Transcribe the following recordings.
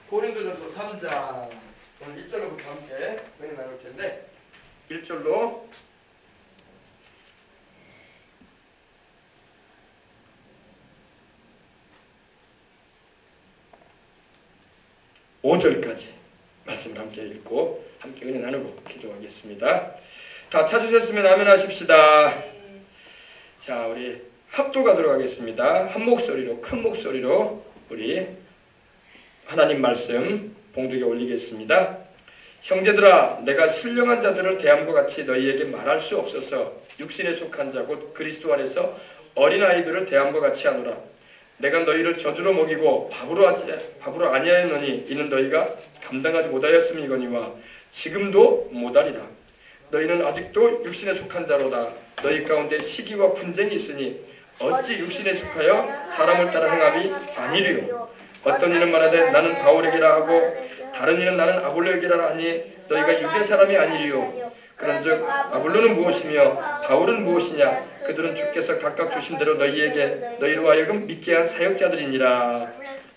고린도전서 3장 오늘 1절로부터 함께 은혜 나눌 텐데 1절로 5절까지 말씀을 함께 읽고 함께 은혜 나누고 기도하겠습니다. 다 찾으셨으면 아멘 하십시다. 자, 우리 합도가 들어가겠습니다. 한 목소리로, 큰 목소리로 우리 하나님 말씀 봉독에 올리겠습니다. 형제들아, 내가 신령한 자들을 대함과 같이 너희에게 말할 수 없어서 육신에 속한 자 곧 그리스도 안에서 어린아이들을 대함과 같이 하노라. 내가 너희를 저주로 먹이고 밥으로 아니하였노니 이는 너희가 감당하지 못하였음이거니와 지금도 못하리라. 너희는 아직도 육신에 속한 자로다. 너희 가운데 시기와 분쟁이 있으니 어찌 육신에 속하여 사람을 따라 행함이 아니리요. 어떤 이는 말하되 나는 바울에게라 하고 다른 이는 나는 아볼로에게라 하니 너희가 유대 사람이 아니리요. 그런즉 아볼로는 무엇이며 바울은 무엇이냐? 그들은 주께서 각각 주신 대로 너희로 하여금 믿게 한 사역자들이니라.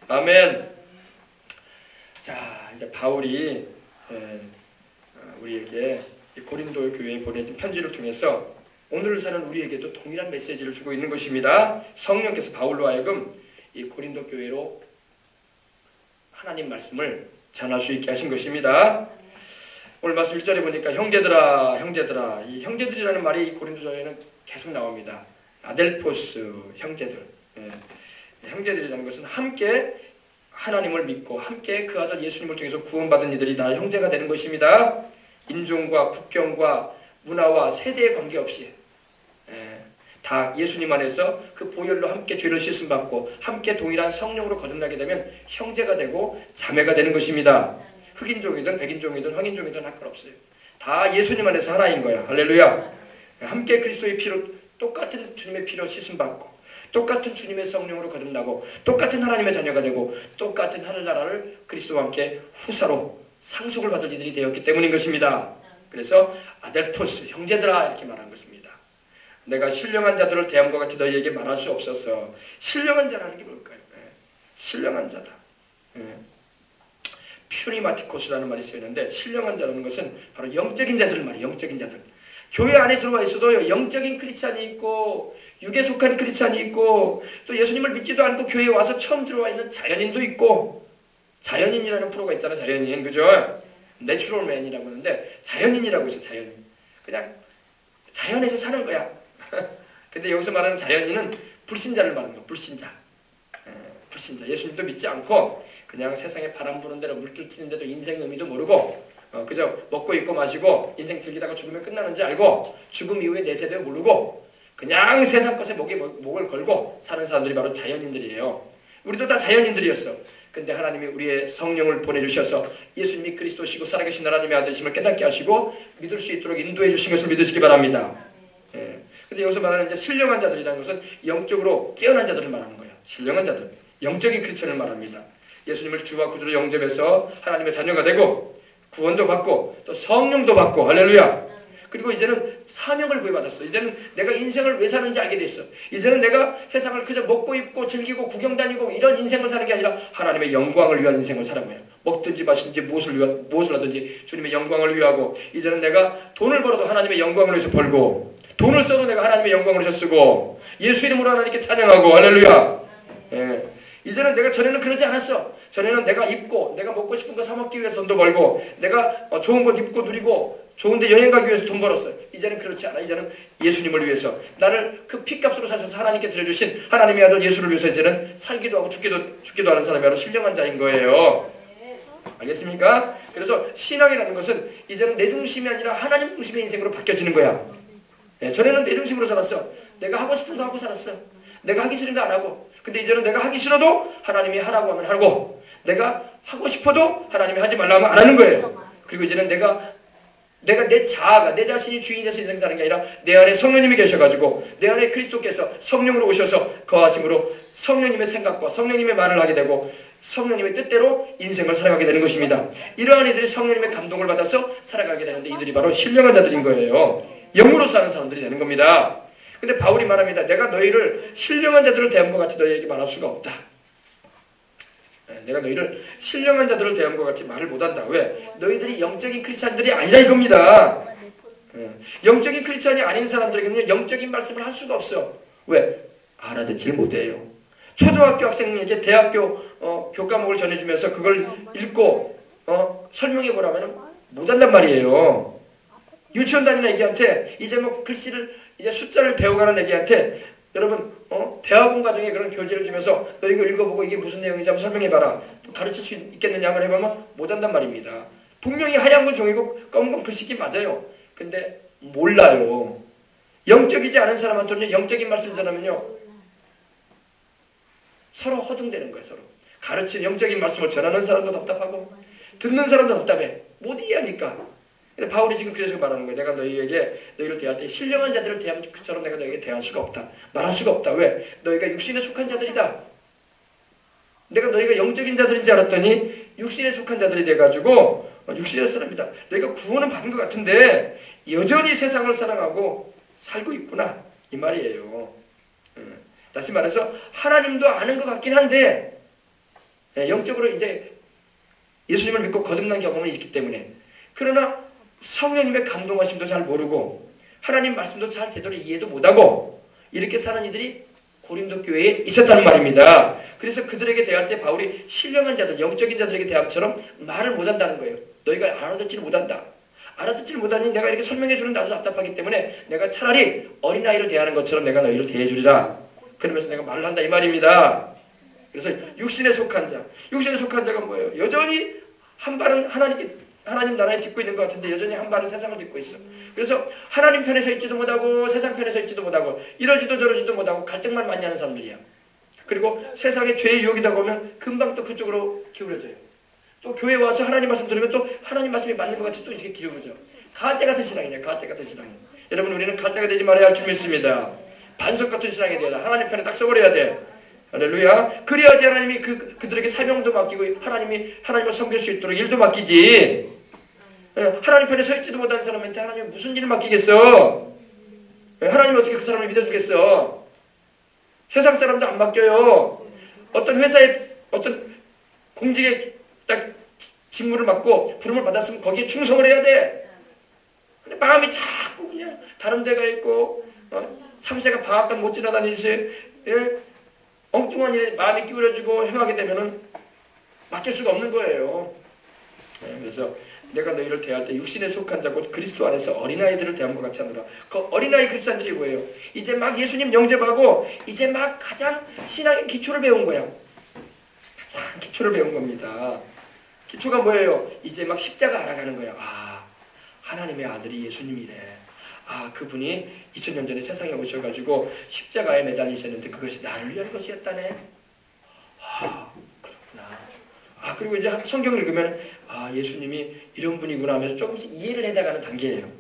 아멘. 자, 이제 바울이 우리에게 고린도 교회에 보내진 편지를 통해서 오늘을 사는 우리에게도 동일한 메시지를 주고 있는 것입니다. 성령께서 바울로 하여금 이 고린도 교회로 하나님 말씀을 전할 수 있게 하신 것입니다. 오늘 말씀 1절에 보니까 형제들아, 이 형제들이라는 말이 이 고린도전에는 계속 나옵니다. 아델포스, 형제들. 형제들이라는 것은 함께 하나님을 믿고 함께 그 아들 예수님을 통해서 구원받은 이들이 다 형제가 되는 것입니다. 인종과 국경과 문화와 세대에 관계없이 다 예수님 안에서 그 보혈로 함께 죄를 씻음받고 함께 동일한 성령으로 거듭나게 되면 형제가 되고 자매가 되는 것입니다. 흑인종이든 백인종이든 황인종이든 할 건 없어요. 다 예수님 안에서 하나인 거야. 할렐루야. 함께 그리스도의 피로 똑같은 주님의 피로 씻음받고 똑같은 주님의 성령으로 거듭나고 똑같은 하나님의 자녀가 되고 똑같은 하늘나라를 그리스도와 함께 후사로 상속을 받을 이들이 되었기 때문인 것입니다. 그래서 아델포스, 형제들아 이렇게 말한 것입니다. 내가 신령한 자들을 대함과 같이 너희에게 말할 수 없어서. 신령한 자라는 게 뭘까요? 신령한 자다. 퓨리마티코스라는 말이 쓰였는데 신령한 자라는 것은 바로 영적인 자들을 말이에요. 영적인 자들. 교회 안에 들어와 있어도 영적인 크리스찬이 있고 육에 속한 크리스찬이 있고 또 예수님을 믿지도 않고 교회에 와서 처음 들어와 있는 자연인도 있고. 자연인이라는 프로가 있잖아요. 자연인, 그죠? 내추럴맨이라고 하는데 자연인이라고 있어요. 자연인. 그냥 자연에서 사는 거야. 근데 여기서 말하는 자연인은 불신자를 말하는 거야. 불신자. 불신자. 예수님도 믿지 않고 그냥 세상에 바람 부는 대로 물길 튀는데도 인생의 의미도 모르고 그저 먹고 입고 마시고 인생 즐기다가 죽으면 끝나는지 알고 죽음 이후에 내세대 모르고 그냥 세상 것에 목을 걸고 사는 사람들이 바로 자연인들이에요. 우리도 다 자연인들이었어. 근데 하나님이 우리의 성령을 보내주셔서 예수님이 그리스도시고 살아계신 하나님의 아들심을 깨닫게 하시고 믿을 수 있도록 인도해 주신 것을 믿으시기 바랍니다. 근데 여기서 말하는 이제 신령한 자들이라는 것은 영적으로 깨어난 자들을 말하는 거예요. 신령한 자들, 영적인 크리스천을 말합니다. 예수님을 주와 구주로 영접해서 하나님의 자녀가 되고 구원도 받고 또 성령도 받고 할렐루야. 그리고 이제는 사명을 구해받았어. 이제는 내가 인생을 왜 사는지 알게 됐어. 이제는 내가 세상을 그저 먹고 입고 즐기고 구경 다니고 이런 인생을 사는 게 아니라 하나님의 영광을 위한 인생을 살아가요. 먹든지 마시든지 무엇을 하든지 주님의 영광을 위하고 이제는 내가 돈을 벌어도 하나님의 영광을 위해서 벌고 돈을 써도 내가 하나님의 영광을 위해서 쓰고 예수 이름으로 하나님께 찬양하고 할렐루야. 이제는 내가 전에는 그러지 않았어. 전에는 내가 입고 내가 먹고 싶은 거 사 먹기 위해서 돈도 벌고 내가 좋은 곳 입고 누리고 좋은데 여행 가기 위해서 돈 벌었어요. 이제는 그렇지 않아. 이제는 예수님을 위해서 나를 그 피값으로 사셔서 하나님께 드려주신 하나님의 아들 예수를 위해서 이제는 살기도 하고 죽기도 하는 사람이 바로 신령한 자인 거예요. 알겠습니까? 그래서 신앙이라는 것은 이제는 내 중심이 아니라 하나님 중심의 인생으로 바뀌어지는 거야. 전에는 내 중심으로 살았어. 내가 하고 싶은 거 하고 살았어. 내가 하기 싫은 거 안 하고. 근데 이제는 내가 하기 싫어도 하나님이 하라고 하면 하고 내가 하고 싶어도 하나님이 하지 말라고 하면 안 하는 거예요. 그리고 이제는 내가 내 자아가 내 자신이 주인이 돼서 인생 사는 게 아니라 내 안에 성령님이 계셔가지고 내 안에 그리스도께서 성령으로 오셔서 거하심으로 성령님의 생각과 성령님의 말을 하게 되고 성령님의 뜻대로 인생을 살아가게 되는 것입니다. 이러한 이들이 성령님의 감동을 받아서 살아가게 되는데 이들이 바로 신령한 자들인 거예요. 영으로 사는 사람들이 되는 겁니다. 근데 바울이 말합니다. 내가 너희를 신령한 자들을 대함과 같이 너희에게 말할 수가 없다. 내가 너희를 신령한 자들을 대한 것 같이 말을 못한다. 왜? 너희들이 영적인 크리스찬들이 아니라 이겁니다. 영적인 크리스찬이 아닌 사람들에게는 영적인 말씀을 할 수가 없어. 왜? 알아듣지를 못해요. 초등학교 학생에게 대학교 교과목을 전해주면서 그걸 읽고 설명해 보라면 못한단 말이에요. 유치원 다니는 애기한테 이제 뭐 글씨를 이제 숫자를 배워가는 애기한테 여러분 대학원 과정에 그런 교재를 주면서 너 이거 읽어보고 이게 무슨 내용인지 한번 설명해봐라. 가르칠 수 있겠느냐 한번 해보면 못한단 말입니다. 분명히 하얀 건 종이고 검은 건 글씨기 맞아요. 근데 몰라요. 영적이지 않은 사람한테는 영적인 말씀 전하면요 서로 허둥대는 거예요. 서로 가르치는 영적인 말씀을 전하는 사람도 답답하고 듣는 사람도 답답해. 못 이해하니까. 근데 바울이 지금 그래서 말하는 거예요. 내가 너희를 대할 때 신령한 자들을 대하면 그처럼 내가 너희에게 대할 수가 없다. 말할 수가 없다. 왜? 너희가 육신에 속한 자들이다. 내가 너희가 영적인 자들인 줄 알았더니 육신에 속한 자들이 돼가지고 육신의 사람이다. 너희가 구원은 받은 것 같은데 여전히 세상을 사랑하고 살고 있구나. 이 말이에요. 다시 말해서 하나님도 아는 것 같긴 한데 영적으로 이제 예수님을 믿고 거듭난 경험이 있기 때문에 그러나 성령님의 감동하심도 잘 모르고 하나님 말씀도 잘 제대로 이해도 못하고 이렇게 사는 이들이 고린도 교회에 있었다는 말입니다. 그래서 그들에게 대할 때 바울이 신령한 자들, 영적인 자들에게 대함처럼 말을 못한다는 거예요. 너희가 알아듣지를 못한다. 알아듣지를 못하니 내가 이렇게 설명해 주는 나도 답답하기 때문에 내가 차라리 어린아이를 대하는 것처럼 내가 너희를 대해주리라. 그러면서 내가 말을 한다 이 말입니다. 그래서 육신에 속한 자, 육신에 속한 자가 뭐예요? 여전히 한 발은 하나님 나라에 딛고 있는 것 같은데 여전히 한 발은 세상을 딛고 있어. 그래서 하나님 편에 서 있지도 못하고 세상 편에 서 있지도 못하고 이러지도 저러지도 못하고 갈등만 많이 하는 사람들이야. 그리고 세상의 죄의 유혹이다 보면 금방 또 그쪽으로 기울어져요. 또 교회 와서 하나님 말씀 들으면 또 하나님 말씀이 맞는 것 같이 또 이렇게 기울어져. 갈대 같은 신앙이냐. 갈대 같은 신앙. 여러분 우리는 갈대가 되지 말아야 할 줄 믿습니다. 반석 같은 신앙이 돼야 돼. 하나님 편에 딱 서버려야 돼. 할렐루야. 그래야지 하나님이 그들에게 사명도 맡기고 하나님을 섬길 수 있도록 일도 맡기지. 하나님 편에 서 있지도 못한 사람한테 하나님이 무슨 일을 맡기겠어? 하나님이 어떻게 그 사람을 믿어주겠어? 세상 사람도 안 맡겨요. 어떤 회사에 어떤 공직에 딱 직무를 맡고 부름을 받았으면 거기에 충성을 해야 돼. 근데 마음이 자꾸 그냥 다른 데가 있고 3세가 방앗간 못 지나다니지. 엉뚱한 일에 마음이 기울어지고 행하게 되면은 맡길 수가 없는 거예요. 그래서 내가 너희를 대할 때 육신에 속한 자고 그리스도 안에서 어린아이들을 대한 것 같이 하노라. 그 어린아이 크리스찬들이 뭐예요? 이제 막 예수님 영접하고 이제 막 가장 신앙의 기초를 배운 거야. 가장 기초를 배운 겁니다. 기초가 뭐예요? 이제 막 십자가 알아가는 거야. 아, 하나님의 아들이 예수님이래. 아, 그분이 2000년 전에 세상에 오셔가지고 십자가에 매달리셨는데 그것이 나를 위한 것이었다네. 아, 그렇구나. 아, 그리고 이제 성경을 읽으면 아, 예수님이 이런 분이구나 하면서 조금씩 이해를 해나가는 단계예요.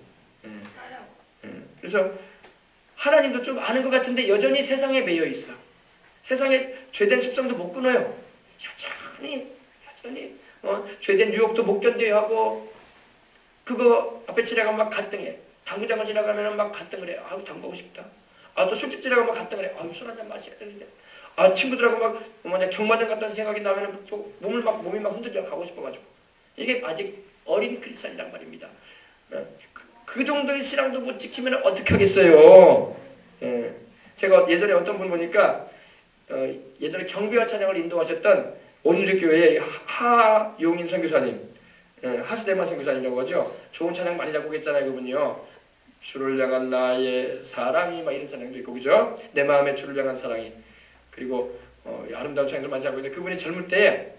그래서 하나님도 좀 아는 것 같은데 여전히 세상에 매여 있어. 세상에 죄된 습성도 못 끊어요. 여전히 죄된 유혹도 못 견뎌야 하고 그거 앞에 지나가면 막 갈등해. 당구장을 지나가면 막 갈등을 해. 아우 당구하고 싶다. 아, 또 술집 지나가면 막 갈등을 해. 아우 술 한잔 마셔야 되는데. 아, 친구들하고 막 경마장 갔다는 생각이 나면 또 몸이 막 흔들려 가고 싶어가지고. 이게 아직 어린 크리스찬이란 말입니다. 그 정도의 신앙도 못 지키면 어떻게 하겠어요. 제가 예전에 어떤 분 보니까 예전에 경배와 찬양을 인도하셨던 온누리 교회의 하용인 선교사님, 하스데마 선교사님이라고 하죠. 좋은 찬양 많이 작곡했잖아요, 그분이요. 주를 향한 나의 사랑이 막 이런 찬양도 있고, 그죠? 내 마음에 주를 향한 사랑이. 그리고 아름다운 찬양들 많이 작곡했는데 그분이 젊을 때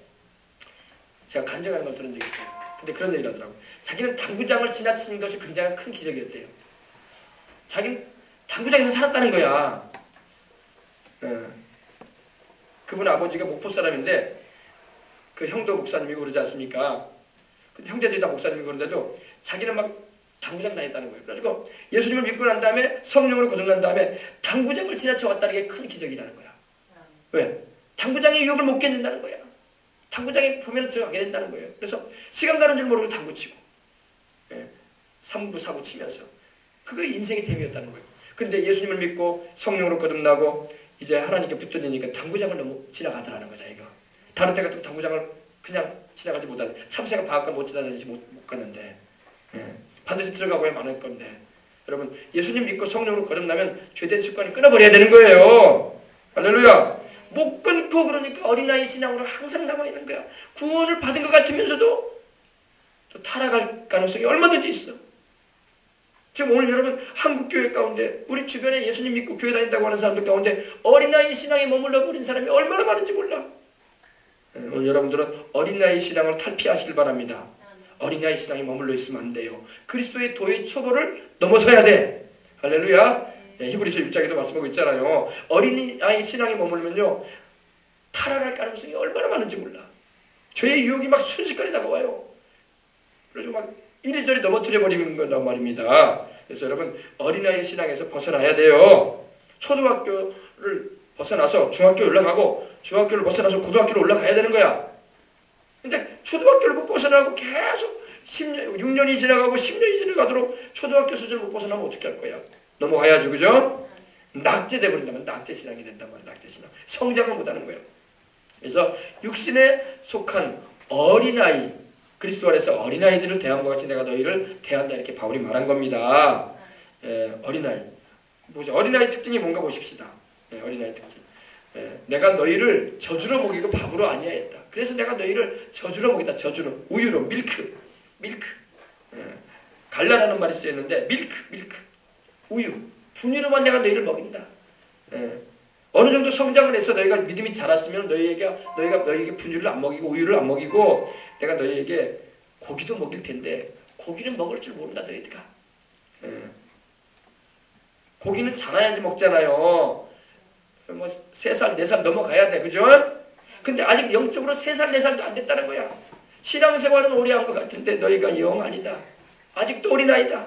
제가 간증하는 걸 들은 적이 있어요. 근데 그런 얘기를 하더라고요. 자기는 당구장을 지나치는 것이 굉장히 큰 기적이었대요. 자기는 당구장에서 살았다는 거야. 그분 아버지가 목포 사람인데 그 형도 목사님이고 그러지 않습니까? 근데 형제들이 다 목사님이고 그런데도 자기는 막 당구장 다녔다는 거예요. 그래가지고 예수님을 믿고 난 다음에 성령으로 거듭난 다음에 당구장을 지나쳐 왔다는 게 큰 기적이라는 거야. 왜? 당구장의 유혹을 못 견딘다는 거야. 당구장에 보면 들어가게 된다는 거예요. 그래서 시간 가는 줄 모르고 당구 치고 3구 4구 치면서 그게 인생의 재미였다는 거예요. 근데 예수님을 믿고 성령으로 거듭나고 이제 하나님께 붙들리니까 당구장을 너무 지나가더라는 거죠. 이거 다른 때 같은 당구장을 그냥 지나가지 못하는, 참새가 바깥 못 지나다니지 못 가는데 반드시 들어가고야 마는 건데, 여러분 예수님 믿고 성령으로 거듭나면 죄된 습관이 끊어버려야 되는 거예요. 할렐루야. 못 끊고 그러니까 어린아이 신앙으로 항상 남아있는 거야. 구원을 받은 것 같으면서도 또 타락할 가능성이 얼마든지 있어. 지금 오늘 여러분 한국교회 가운데 우리 주변에 예수님 믿고 교회 다닌다고 하는 사람들 가운데 어린아이 신앙에 머물러 버린 사람이 얼마나 많은지 몰라. 오늘 여러분들은 어린아이 신앙을 탈피하시길 바랍니다. 어린아이 신앙에 머물러 있으면 안 돼요. 그리스도의 도의 초보를 넘어서야 돼. 할렐루야. 히브리서 6장에도 말씀하고 있잖아요. 어린아이 신앙에 머물면요 타락할 가능성이 얼마나 많은지 몰라. 죄의 유혹이 막 순식간에 다가와요. 그래서 막 이리저리 넘어뜨려 버리는 거란 말입니다. 그래서 여러분 어린아이 신앙에서 벗어나야 돼요. 초등학교를 벗어나서 중학교 올라가고 중학교를 벗어나서 고등학교로 올라가야 되는 거야. 근데 초등학교를 못 벗어나고 계속 10년, 6년이 지나가고 10년이 지나가도록 초등학교 수준을 못 벗어나면 어떻게 할 거야? 넘어가야죠. 그죠? 낙제돼 버린다면 낙제 신앙이 된단 말이야. 낙제 신앙. 성장을 못 하는 거예요. 그래서 육신에 속한 어린아이, 그리스도 안에서 어린아이들을 대한 것 같이 내가 너희를 대한다, 이렇게 바울이 말한 겁니다. 어린아이. 뭐죠? 어린아이 특징이 뭔가 보십시다. 어린아이 특징. 내가 너희를 저주로 먹이고 밥으로 아니하였다. 그래서 내가 너희를 저주로 먹이다. 저주로. 우유로. 밀크. 갈라라는 말이 쓰였는데 밀크. 우유. 분유로만 내가 너희를 먹인다. 어느 정도 성장을 해서 너희가 믿음이 자랐으면 너희에게 분유를 안 먹이고 우유를 안 먹이고 내가 너희에게 고기도 먹일 텐데 고기는 먹을 줄 모른다 너희들아. 고기는 자라야지 먹잖아요. 뭐 3살 4살 넘어가야 돼. 그죠? 근데 아직 영적으로 3살 4살도 안 됐다는 거야. 신앙생활은 오래 한 것 같은데 너희가 영 아니다. 아직도 어린아이다.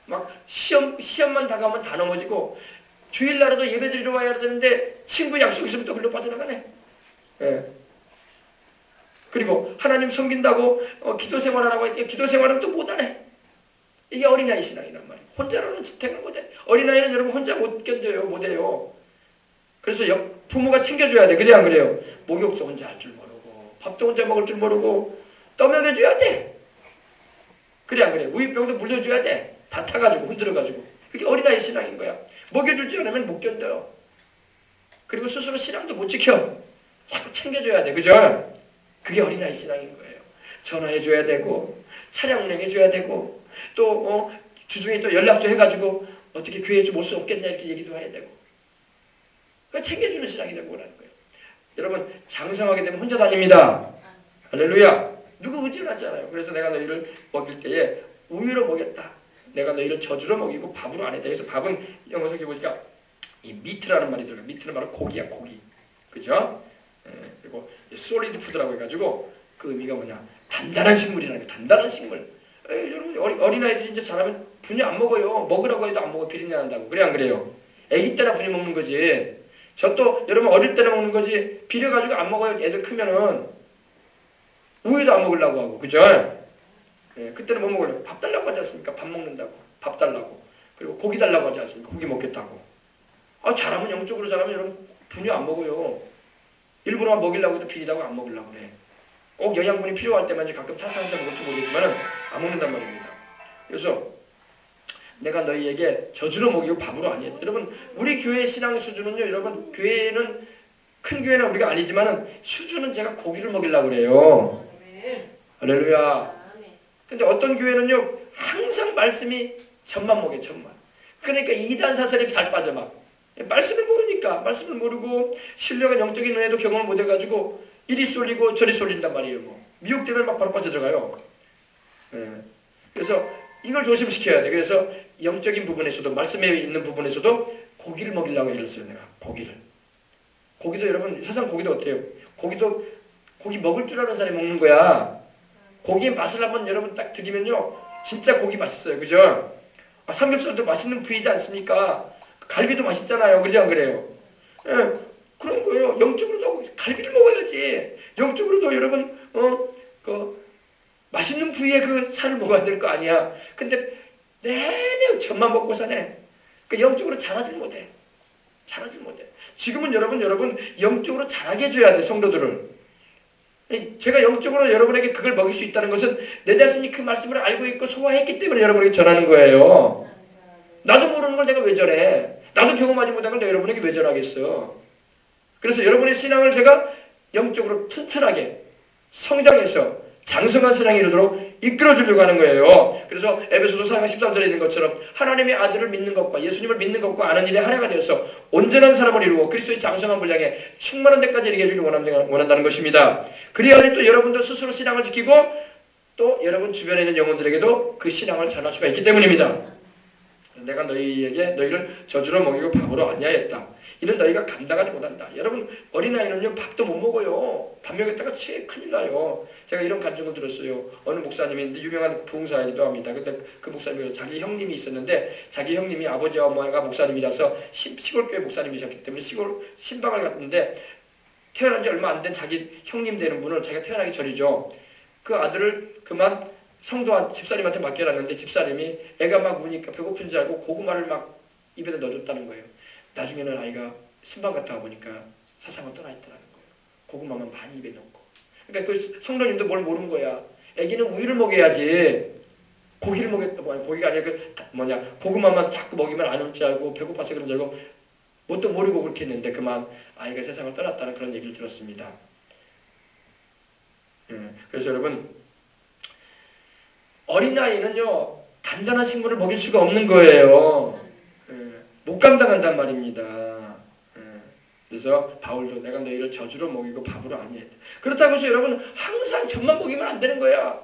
막 시험만 다가오면 다 넘어지고 주일날에도 예배드리러 와야 되는데 친구 약속 있으면 또 글로 빠져나가네. 그리고 하나님 섬긴다고 기도 생활하라고 했지 기도 생활은 또 못하네. 이게 어린아이 신앙이란 말이에요. 혼자로는 지탱을 못해. 어린아이는 여러분 혼자 못 견뎌요. 못해요. 그래서 부모가 챙겨줘야 돼. 그래 안 그래요? 목욕도 혼자 할 줄 모르고 밥도 혼자 먹을 줄 모르고 떠먹여줘야 돼. 그래 안 그래요? 우유병도 물려줘야 돼. 다 타가지고 흔들어가지고. 그게 어린아이 신앙인 거야. 먹여주지 않으면 못 견뎌요. 그리고 스스로 신앙도 못 지켜. 자꾸 챙겨줘야 돼. 그죠? 그게 어린아이 신앙인 거예요. 전화해줘야 되고 차량 운행해줘야 되고 또 주중에 또 연락도 해가지고 어떻게 교회 좀 올 수 없겠냐 이렇게 얘기도 해야 되고 챙겨주는 신앙이 되고 그러는 거예요. 여러분 장성하게 되면 혼자 다닙니다. 할렐루야. 누구 의지하지 않아요. 그래서 내가 너희를 먹일 때에 우유로 먹였다. 내가 너희를 저주로 먹이고 밥으로 안 했다. 그래서 밥은 영어 성경에 보니까 이 미트라는 말이 들어가. 미트는 바로 고기야. 고기. 그죠? 그리고 솔리드 푸드라고 해가지고 그 의미가 뭐냐? 단단한 식물이라는 거. 단단한 식물. 여러분 어린아이들이 이제 자라면 분유 안 먹어요. 먹으라고 해도 안 먹어. 비린내 난다고. 그래 안 그래요? 애기 때나 분유 먹는 거지. 저 또 여러분 어릴 때나 먹는 거지. 비려가지고 안 먹어요. 애들 크면은 우유도 안 먹으려고 하고. 그죠? 그때는 뭐 먹으려고? 밥 달라고 하지 않습니까? 밥 먹는다고. 밥 달라고. 그리고 고기 달라고 하지 않습니까? 고기 먹겠다고. 자라면 영적으로 자라면 여러분 분유 안 먹어요. 일부러 먹이려고 해도 비리다고 안 먹으려고 그래. 꼭 영양분이 필요할 때만 이제 가끔 타서 한잔 먹을지 모르겠지만 안 먹는단 말입니다. 그래서 내가 너희에게 저주로 먹이고 밥으로 아니에요. 여러분 우리 교회 신앙 수준은요. 여러분 교회는 큰 교회는 우리가 아니지만은 수준은 제가 고기를 먹이려고 그래요. 할렐루야. 근데 어떤 교회는요. 항상 말씀이 젖만 먹여요. 젖만. 그러니까 이단 사설이 잘 빠져 막. 말씀을 모르니까. 말씀을 모르고 신령한 영적인 은혜도 경험을 못 해가지고 이리 쏠리고 저리 쏠린단 말이에요. 뭐. 미혹되면 막 바로 빠져들어가요. 그래서 이걸 조심시켜야 돼. 그래서 영적인 부분에서도 말씀에 있는 부분에서도 고기를 먹이려고 애를 써요. 내가 고기를. 고기도 여러분 세상 고기도 어때요? 고기 먹을 줄 아는 사람이 먹는 거야. 고기의 맛을 한번 여러분 딱 드리면요. 진짜 고기 맛있어요. 그죠? 삼겹살도 맛있는 부위지 않습니까? 갈비도 맛있잖아요. 그러지 안 그래요? 그런 거예요. 영적으로도 갈비를 먹어야지. 영적으로도 여러분 맛있는 부위의 그 살을 먹어야 될 거 아니야. 근데 내내 젖만 먹고 사네. 그 영적으로 자라질 못해. 자라지 못해. 지금은 여러분 영적으로 자라게 해줘야 돼, 성도들을. 제가 영적으로 여러분에게 그걸 먹일 수 있다는 것은 내 자신이 그 말씀을 알고 있고 소화했기 때문에 여러분에게 전하는 거예요. 나도 모르는 걸 내가 왜 전해? 나도 경험하지 못한 걸 내가 여러분에게 왜 전하겠어? 그래서 여러분의 신앙을 제가 영적으로 튼튼하게 성장해서 장성한 신앙이 이루도록 이끌어주려고 하는 거예요. 그래서 에베소서 4장 13절에 있는 것처럼 하나님의 아들을 믿는 것과 예수님을 믿는 것과 아는 일에 하나가 되어서 온전한 사람을 이루고 그리스도의 장성한 분량에 충만한 데까지 이르게 해주길 원한다는 것입니다. 그래야지 또 여러분도 스스로 신앙을 지키고 또 여러분 주변에 있는 영혼들에게도 그 신앙을 전할 수가 있기 때문입니다. 내가 너희를 저주로 먹이고 밥으로 안야했다. 이는 너희가 감당하지 못한다. 여러분 어린아이는요 밥도 못 먹어요. 밥 먹였다가 큰일 나요. 제가 이런 간증을 들었어요. 어느 목사님인데 유명한 부흥사이기도 합니다. 근데 그 목사님이 자기 형님이 있었는데 자기 형님이 아버지와 어머니가 목사님이라서 시골교회 목사님이셨기 때문에 시골 신방을 갔는데 태어난 지 얼마 안 된 자기 형님 되는 분을 자기가 태어나기 전이죠. 그 아들을 그만 집사님한테 맡겨놨는데 집사님이 애가 막 우니까 배고픈 줄 알고 고구마를 막 입에다 넣어줬다는 거예요. 나중에는 아이가 신방 갔다 와보니까 세상을 떠나 있더라는 거예요. 고구마만 많이 입에 넣고. 그러니까 그 성도님도 뭘 모르는 거야. 애기는 우유를 먹여야지. 고기를 고기가 아니라 고구마만 자꾸 먹이면 안 올 줄 알고 배고파서 그런 줄 알고 뭣도 모르고 그렇게 했는데 그만 아이가 세상을 떠났다는 그런 얘기를 들었습니다. 그래서 여러분 어린아이는요 단단한 식물을 먹일 수가 없는 거예요. 못 감당한단 말입니다. 그래서 바울도 내가 너희를 저주로 먹이고 밥으로 아니했다. 그렇다고 해서 여러분 항상 젖만 먹이면 안 되는 거야.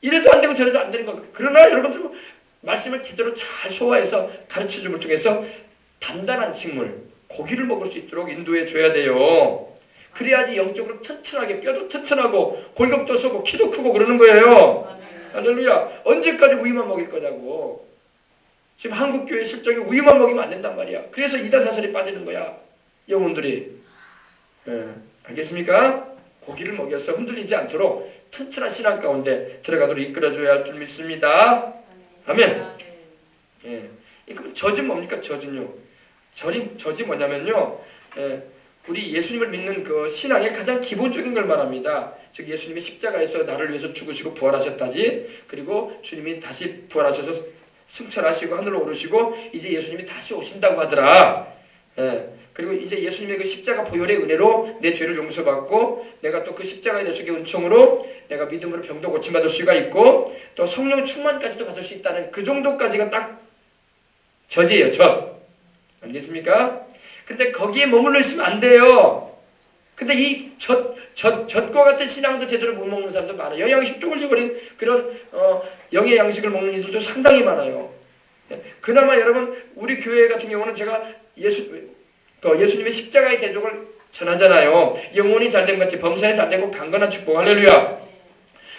이래도 안 되고 저래도 안 되는 거야. 그러나 여러분 좀 말씀을 제대로 잘 소화해서 가르쳐줌을 통해서 단단한 식물, 고기를 먹을 수 있도록 인도해 줘야 돼요. 그래야지 영적으로 튼튼하게 뼈도 튼튼하고 골격도 서고 키도 크고 그러는 거예요. 할렐루야. 언제까지 우유만 먹일 거냐고. 지금 한국교회 실정이 우유만 먹이면 안 된단 말이야. 그래서 이다사설이 빠지는 거야. 영혼들이. 알겠습니까? 고기를 먹여서 흔들리지 않도록 튼튼한 신앙 가운데 들어가도록 이끌어줘야 할 줄 믿습니다. 아멘. 그럼 젖은 뭡니까? 젖은요. 젖이 뭐냐면요. 우리 예수님을 믿는 그 신앙의 가장 기본적인 걸 말합니다. 즉 예수님이 십자가에서 나를 위해서 죽으시고 부활하셨다지. 그리고 주님이 다시 부활하셔서 승천하시고 하늘로 오르시고 이제 예수님이 다시 오신다고 하더라. 그리고 이제 예수님의 그 십자가 보혈의 은혜로 내 죄를 용서받고 내가 또 그 십자가의 대속의 은총으로 내가 믿음으로 병도 고침받을 수가 있고 또 성령 충만까지도 받을 수 있다는 그 정도까지가 딱 젖이에요. 젖. 알겠습니까? 근데 거기에 머물러 있으면 안 돼요. 근데 이 젖과 같은 신앙도 제대로 못 먹는 사람도 많아요. 영양식 쪼글려버린 그런 영의 양식을 먹는 이들도 상당히 많아요. 그나마 여러분 우리 교회 같은 경우는 제가 예수님의 십자가의 대적을 전하잖아요. 영혼이 잘된 같이 범사에 잘되고 강건한 축복. 할렐루야.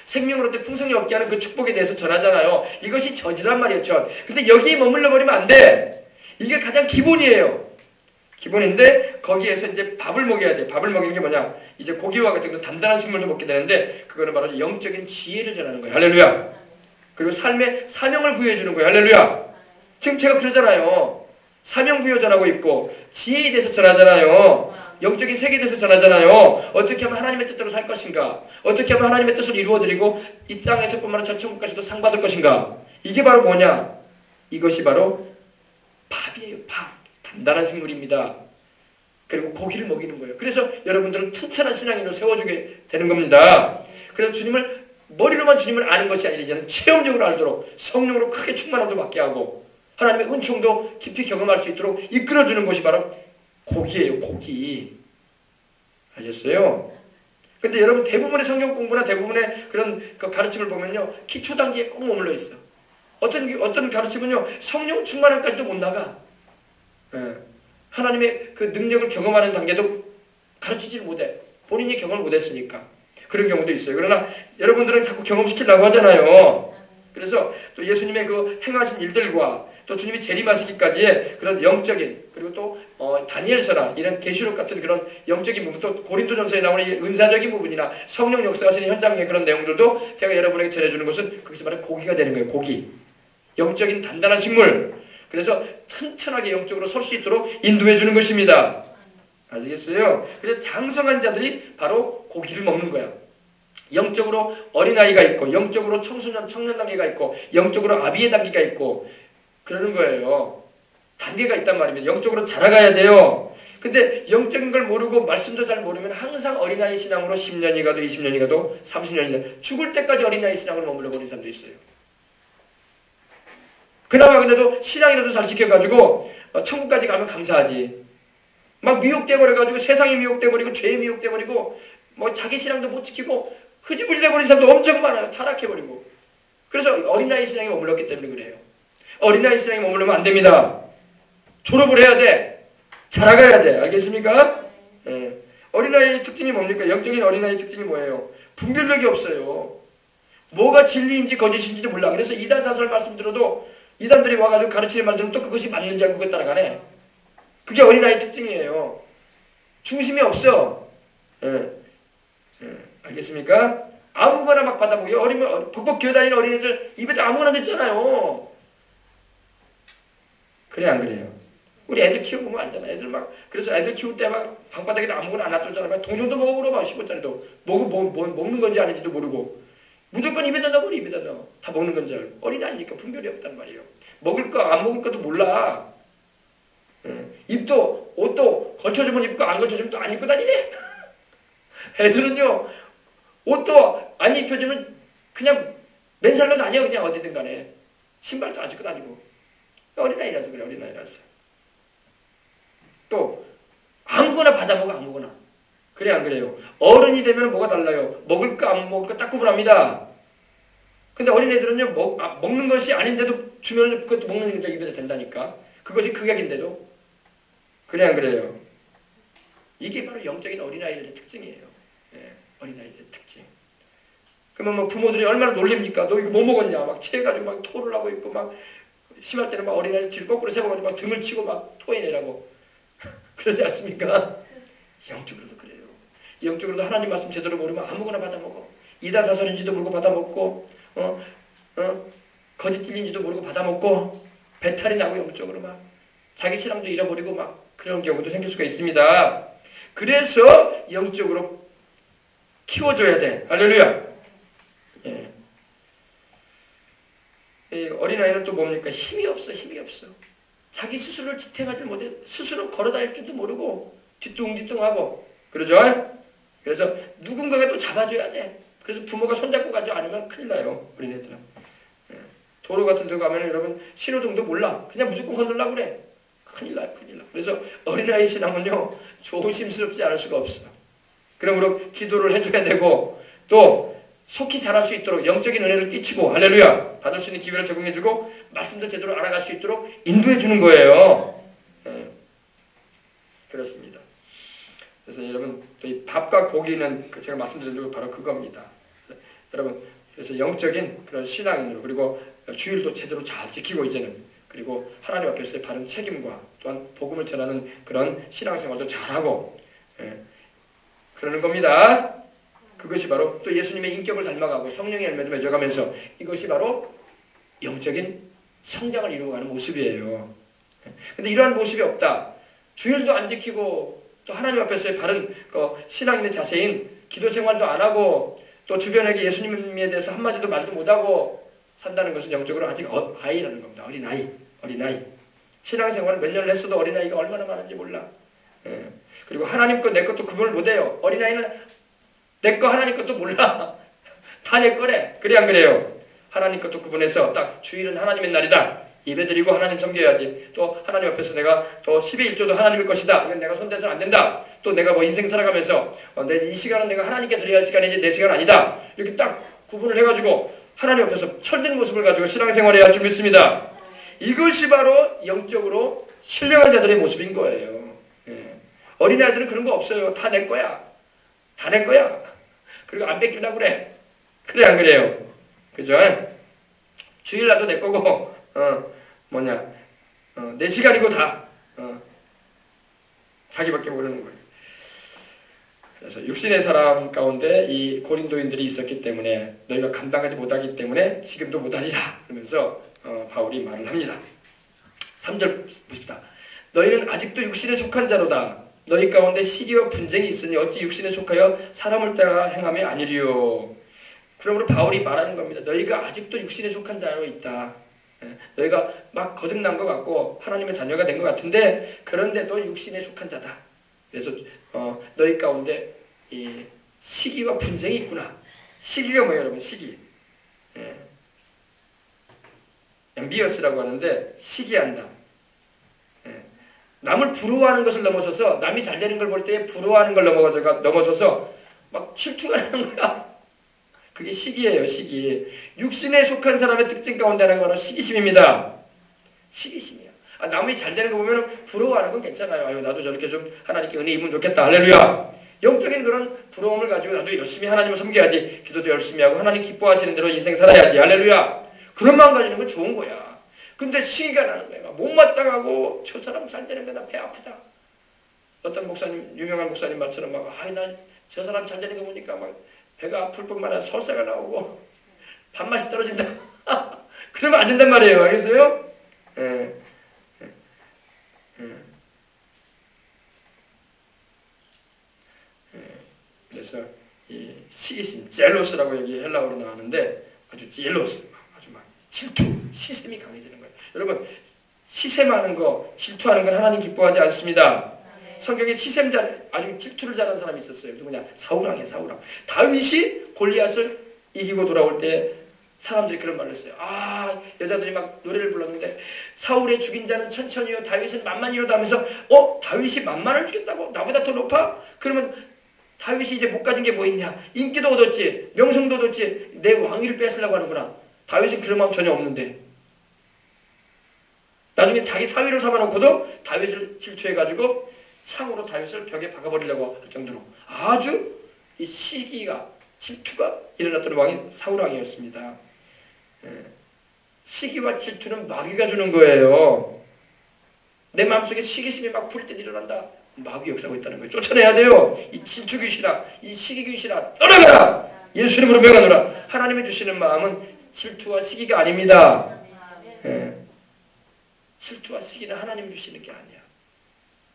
생명으로 때 풍성이 얻게 하는 그 축복에 대해서 전하잖아요. 이것이 젖이란 말이에요. 젖. 근데 여기에 머물러 버리면 안 돼. 이게 가장 기본이에요. 기본인데 거기에서 이제 밥을 먹여야 돼. 밥을 먹이는 게 뭐냐? 이제 고기와 같은 그런 단단한 식물도 먹게 되는데 그거는 바로 영적인 지혜를 전하는 거예요. 할렐루야. 그리고 삶의 사명을 부여해 주는 거예요. 할렐루야. 지금 제가 그러잖아요. 사명 부여 전하고 있고 지혜에 대해서 전하잖아요. 영적인 세계에 대해서 전하잖아요. 어떻게 하면 하나님의 뜻대로 살 것인가? 어떻게 하면 하나님의 뜻을 이루어드리고 이 땅에서뿐만 아니라 저 천국까지도 상 받을 것인가? 이게 바로 뭐냐? 이것이 바로 밥이에요. 밥. 단단한 식물입니다. 그리고 고기를 먹이는 거예요. 그래서 여러분들은 튼튼한 신앙인으로 세워주게 되는 겁니다. 그래서 주님을 머리로만 주님을 아는 것이 아니라 이제는 체험적으로 알도록 성령으로 크게 충만함도 받게 하고 하나님의 은총도 깊이 경험할 수 있도록 이끌어주는 것이 바로 고기예요. 고기. 아셨어요? 근데 여러분 대부분의 성경 공부나 대부분의 그런 그 가르침을 보면요. 기초 단계에 꼭 머물러 있어. 어떤 가르침은요. 성령 충만함까지도 못 나가. 하나님의 그 능력을 경험하는 단계도 가르치지를 못해. 본인이 경험을 못했으니까. 그런 경우도 있어요. 그러나 여러분들은 자꾸 경험시키려고 하잖아요. 그래서 또 예수님의 그 행하신 일들과 또 주님이 재림하시기까지의 그런 영적인 그리고 또 다니엘서나 이런 계시록 같은 그런 영적인 부분 또 고린도전서에 나오는 은사적인 부분이나 성령 역사하시는 현장의 그런 내용들도 제가 여러분에게 전해주는 것은 그것이 바로 고기가 되는 거예요. 고기. 영적인 단단한 식물. 그래서 튼튼하게 영적으로 설 수 있도록 인도해 주는 것입니다. 아시겠어요? 그래서 장성한 자들이 바로 고기를 먹는 거야. 영적으로 어린아이가 있고, 영적으로 청년 단계가 있고, 영적으로 아비의 단계가 있고, 그러는 거예요. 단계가 있단 말입니다. 영적으로 자라가야 돼요. 근데 영적인 걸 모르고 말씀도 잘 모르면 항상 어린아이 신앙으로 10년이 가도 20년이 가도 30년이 가도 죽을 때까지 어린아이 신앙으로 머물러 버리는 사람도 있어요. 그나마 그래도 신앙이라도 잘 지켜가지고 천국까지 가면 감사하지. 막 미혹돼 버려가지고 세상이 미혹돼 버리고 죄에 미혹돼 버리고 뭐 자기 신앙도 못 지키고 흐지부지 돼버린 사람도 엄청 많아요. 타락해 버리고. 그래서 어린아이 신앙에 머물렀기 때문에 그래요. 어린아이 신앙에 머물르면 안 됩니다. 졸업을 해야 돼. 자라가야 돼. 알겠습니까? 예. 어린아이의 특징이 뭡니까? 영적인 어린아이의 특징이 뭐예요? 분별력이 없어요. 뭐가 진리인지 거짓인지도 몰라. 그래서 이단 사설 말씀 들어도 이단들이 와가지고 가르치는 말 들으면 또 그것이 맞는지 알고 그거 따라가네. 그게 어린아이의 특징이에요. 중심이 없어. 예. 알겠습니까? 아무거나 막 받아먹어요. 어리면 벅벅 기어다니는 어린애들 입에다 아무거나 넣잖아요. 그래 안 그래요? 우리 애들 키워보면 알잖아. 애들 막 그래서 애들 키울 때 막 방바닥에다 아무거나 안 놔두잖아. 동전도 먹어보러 봐. 10원짜리도 먹는 건지 아닌지도 모르고 무조건 입에다 넣어버려. 입에다 넣어. 다 먹는 건지 알고. 어린아이니까 분별이 없단 말이에요. 먹을 거 안 먹을 것도 몰라. 입도 옷도 걸쳐주면 입고 안 걸쳐주면 또 안 입고 다니네. 애들은요 옷도 안 입혀주면 그냥 맨살로 다녀. 그냥 어디든 간에 신발도 안 신고 다니고. 어린아이라서 그래. 어린아이라서. 또 아무거나 받아먹어. 아무거나. 그래 안 그래요? 어른이 되면 뭐가 달라요? 먹을 거 안 먹을 거 딱 구분합니다. 근데 어린애들은요 먹는 것이 아닌데도 주면 그것도 먹는 게 입에서 된다니까. 그것이 극약인데도. 그래 안 그래요? 이게 바로 영적인 어린아이들의 특징이에요. 네, 어린아이들의 특징. 그러면 뭐 부모들이 얼마나 놀립니까? 너 이거 뭐 먹었냐? 막 체해가지고 막 토를 하고 있고 막 심할 때는 막 어린아이들 뒤를 거꾸로 세워가지고 막 등을 치고 막 토해내라고. 그러지 않습니까? 영적으로도 그래요. 영적으로도 하나님 말씀 제대로 모르면 아무거나 받아먹어. 이단 사설인지도 모르고 받아먹고 거짓 진리인지도 모르고 받아먹고 배탈이 나고 영적으로 막 자기 신앙도 잃어버리고 막 그런 경우도 생길 수가 있습니다. 그래서 영적으로 키워줘야 돼. 할렐루야. 예. 어린아이는 또 뭡니까? 힘이 없어. 힘이 없어. 자기 스스로를 지탱하지 못해. 스스로 걸어다닐 줄도 모르고 뒤뚱뒤뚱하고 그러죠? 그래서 누군가가 또 잡아줘야 돼. 그래서 부모가 손잡고 가지 않으면 큰일 나요. 어린애들은. 예. 도로 같은 데 가면 여러분 신호등도 몰라. 그냥 무조건 건들려고 그래. 큰일 나요. 큰일 나. 그래서 어린아이 신앙은요 조심스럽지 않을 수가 없어. 그러므로 기도를 해줘야 되고 또 속히 자랄 수 있도록 영적인 은혜를 끼치고 할렐루야 받을 수 있는 기회를 제공해주고 말씀도 제대로 알아갈 수 있도록 인도해주는 거예요. 네. 그렇습니다. 그래서 여러분 이 밥과 고기는 제가 말씀드린 게 바로 그겁니다. 여러분 그래서 영적인 그런 신앙인으로 그리고 주일도 제대로 잘 지키고 이제는 그리고 하나님 앞에서의 바른 책임과 또한 복음을 전하는 그런 신앙생활도 잘하고 그러는 겁니다. 그것이 바로 또 예수님의 인격을 닮아가고 성령의 열매도 맺어가면서 이것이 바로 영적인 성장을 이루어가는 모습이에요. 근데 이러한 모습이 없다. 주일도 안 지키고 또 하나님 앞에서의 바른 신앙인의 자세인 기도 생활도 안 하고 또 주변에게 예수님에 대해서 한마디도 말도 못하고 산다는 것은 영적으로 아직 아이라는 겁니다. 어린아이. 신앙생활을 몇 년을 했어도 어린아이가 얼마나 많은지 몰라. 그리고 하나님 것 내 것도 구분을 못해요. 어린아이는 내 거 하나님 것도 몰라. 다 내 거래. 그래 안 그래요? 하나님 것도 구분해서 딱 주일은 하나님의 날이다. 예배드리고 하나님 섬겨야지. 또 하나님 앞에서 내가 또 10의 1조도 하나님의 것이다. 이건 내가 손대서는 안 된다. 또 내가 뭐 인생 살아가면서 내 이 시간은 내가 하나님께 드려야 할 시간이지 내 시간 아니다. 이렇게 딱 구분을 해가지고 하나님 앞에서 철든 모습을 가지고 신앙생활해야 할 줄 믿습니다. 이것이 바로 영적으로 신령한 자들의 모습인 거예요. 어린아이들은 그런 거 없어요. 다 내 거야. 다 내 거야. 그리고 안 뺏기려고 그래. 그래 안 그래요? 그죠? 주일날도 내 거고 내 시간이고 다 자기밖에 모르는 거예요. 그래서 육신의 사람 가운데 이 고린도인들이 있었기 때문에 너희가 감당하지 못하기 때문에 지금도 못하리라 그러면서 바울이 말을 합니다. 3절 보십시다. 너희는 아직도 육신에 속한 자로다. 너희 가운데 시기와 분쟁이 있으니 어찌 육신에 속하여 사람을 따라 행함이 아니리요. 그러므로 바울이 말하는 겁니다. 너희가 아직도 육신에 속한 자로 있다. 너희가 막 거듭난 것 같고 하나님의 자녀가 된 것 같은데 그런데도 육신에 속한 자다. 그래서 너희 가운데 이 시기와 분쟁이 있구나. 시기가 뭐예요, 여러분? 시기. 엠비어스라고 하는데 시기한다. 남을 부러워하는 것을 넘어서서 남이 잘 되는 걸 볼 때 부러워하는 걸 넘어서서 막 질투가 나는 거야. 그게 시기예요, 시기. 육신에 속한 사람의 특징 가운데 하나가 바로 시기심입니다. 시기심이야. 남이 잘 되는 거 보면 부러워하는 건 괜찮아요. 아유, 나도 저렇게 좀 하나님께 은혜 입으면 좋겠다. 할렐루야. 영적인 그런 부러움을 가지고 나도 열심히 하나님을 섬겨야지. 기도도 열심히 하고 하나님 기뻐하시는 대로 인생 살아야지. 할렐루야. 그런 마음 가지는 건 좋은 거야. 근데 시기가 나는 거야. 못마땅하고 저 사람 잘 되는 거 나 배 아프다. 어떤 목사님, 유명한 목사님 말처럼 막 나 저 사람 잘 되는 거 보니까 막 배가 아플 뿐만 아니라 설사가 나오고 밥맛이 떨어진다. 그러면 안 된단 말이에요. 알겠어요? 그래서 이 시기심, 젤로스라고 여기 헬라어로 나왔는데 아주 젤로스, 아주 막 질투, 시샘이 강해지는 거예요. 여러분 시샘하는 거, 질투하는 건 하나님 기뻐하지 않습니다. 성경에 시샘자, 아주 질투를 잘하는 사람이 있었어요. 누구냐? 사울왕이에요. 사울왕. 다윗이 골리앗을 이기고 돌아올 때 사람들이 그런 말을 했어요. 여자들이 막 노래를 불렀는데 사울의 죽인 자는 천천히요 다윗은 만만히로다 하면서 다윗이 만만을 주겠다고? 나보다 더 높아? 그러면 다윗이 이제 못 가진 게 뭐 있냐? 인기도 얻었지, 명성도 얻었지, 내 왕위를 뺏으려고 하는구나. 다윗은 그런 마음 전혀 없는데 나중에 자기 사위를 삼아놓고도 다윗을 질투해가지고 창으로 다윗을 벽에 박아버리려고 할 정도로 아주 이 시기가, 질투가 일어났던 왕이 사울왕이었습니다. 시기와 질투는 마귀가 주는 거예요. 내 마음속에 시기심이 막 부릴 때 일어난다. 마귀 역사하고 있다는 거예요. 쫓아내야 돼요. 이 질투 귀신아, 이 시기 귀신아, 떠나가라! 예수 이름으로 명하노라. 하나님이 주시는 마음은 질투와 시기가 아닙니다. 질투와 시기는 하나님이 주시는 게 아니야.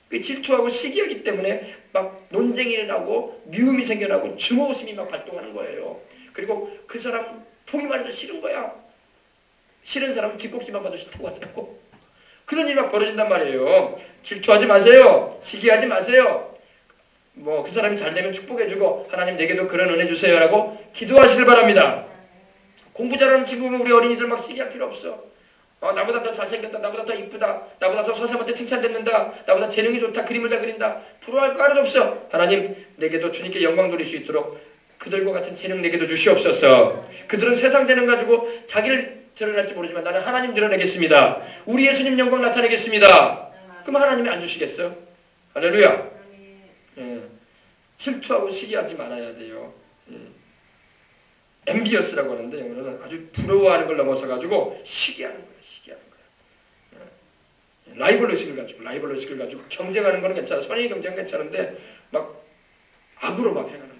그 질투하고 시기하기 때문에 막 논쟁이 일어나고 미움이 생겨나고 증오심이 막 발동하는 거예요. 그리고 그 사람 보기만 해도 싫은 거야. 싫은 사람은 뒷꼭지만 봐도 싫다고 하더라고. 그런 일이 막 벌어진단 말이에요. 질투하지 마세요. 시기하지 마세요. 뭐 그 사람이 잘 되면 축복해주고 하나님 내게도 그런 은혜 주세요라고 기도하시길 바랍니다. 공부 잘하는 친구면 우리 어린이들 막 시기할 필요 없어. 나보다 더 잘생겼다, 나보다 더 이쁘다, 나보다 더 선생님한테 칭찬됐는다, 나보다 재능이 좋다, 그림을 잘 그린다. 부러워할 거 하나도 없어. 하나님 내게도 주님께 영광 돌릴 수 있도록 그들과 같은 재능 내게도 주시옵소서. 그들은 세상 재능 가지고 자기를 드러낼지 모르지만 나는 하나님 드러내겠습니다. 우리 예수님 영광 나타내겠습니다. 그럼 하나님이 안 주시겠어요? 할렐루야. 질투하고 시기하지 말아야 돼요. 엠비어스라고 하는데 영어로는 아주 부러워하는 걸 넘어서 가지고 시기하는 거예요. 시기하는 거예요. 라이벌 의식을 가지고 경쟁하는 거는 괜찮아. 선의 경쟁은 괜찮은데 막 악으로 막 행하는 거예요.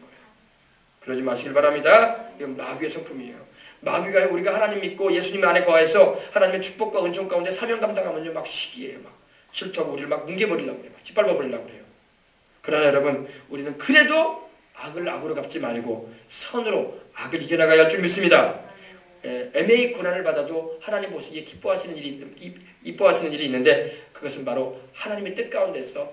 그러지 마시길 바랍니다. 이건 마귀의 성품이에요. 마귀가 우리가 하나님 믿고 예수님 안에 거하여서 하나님의 축복과 은총 가운데 사명 감당하면요 막 시기해요. 막 질투하고 우리를 막 뭉개버리려고 그래요. 막 짓밟아버리려고 그래요. 그러나 여러분 우리는 그래도 악을 악으로 갚지 말고 선으로 악을 이겨나가야 할 줄 믿습니다. 애매히 고난을 받아도 하나님 보시기에 이뻐하시는 일이 있는데 그것은 바로 하나님의 뜻 가운데서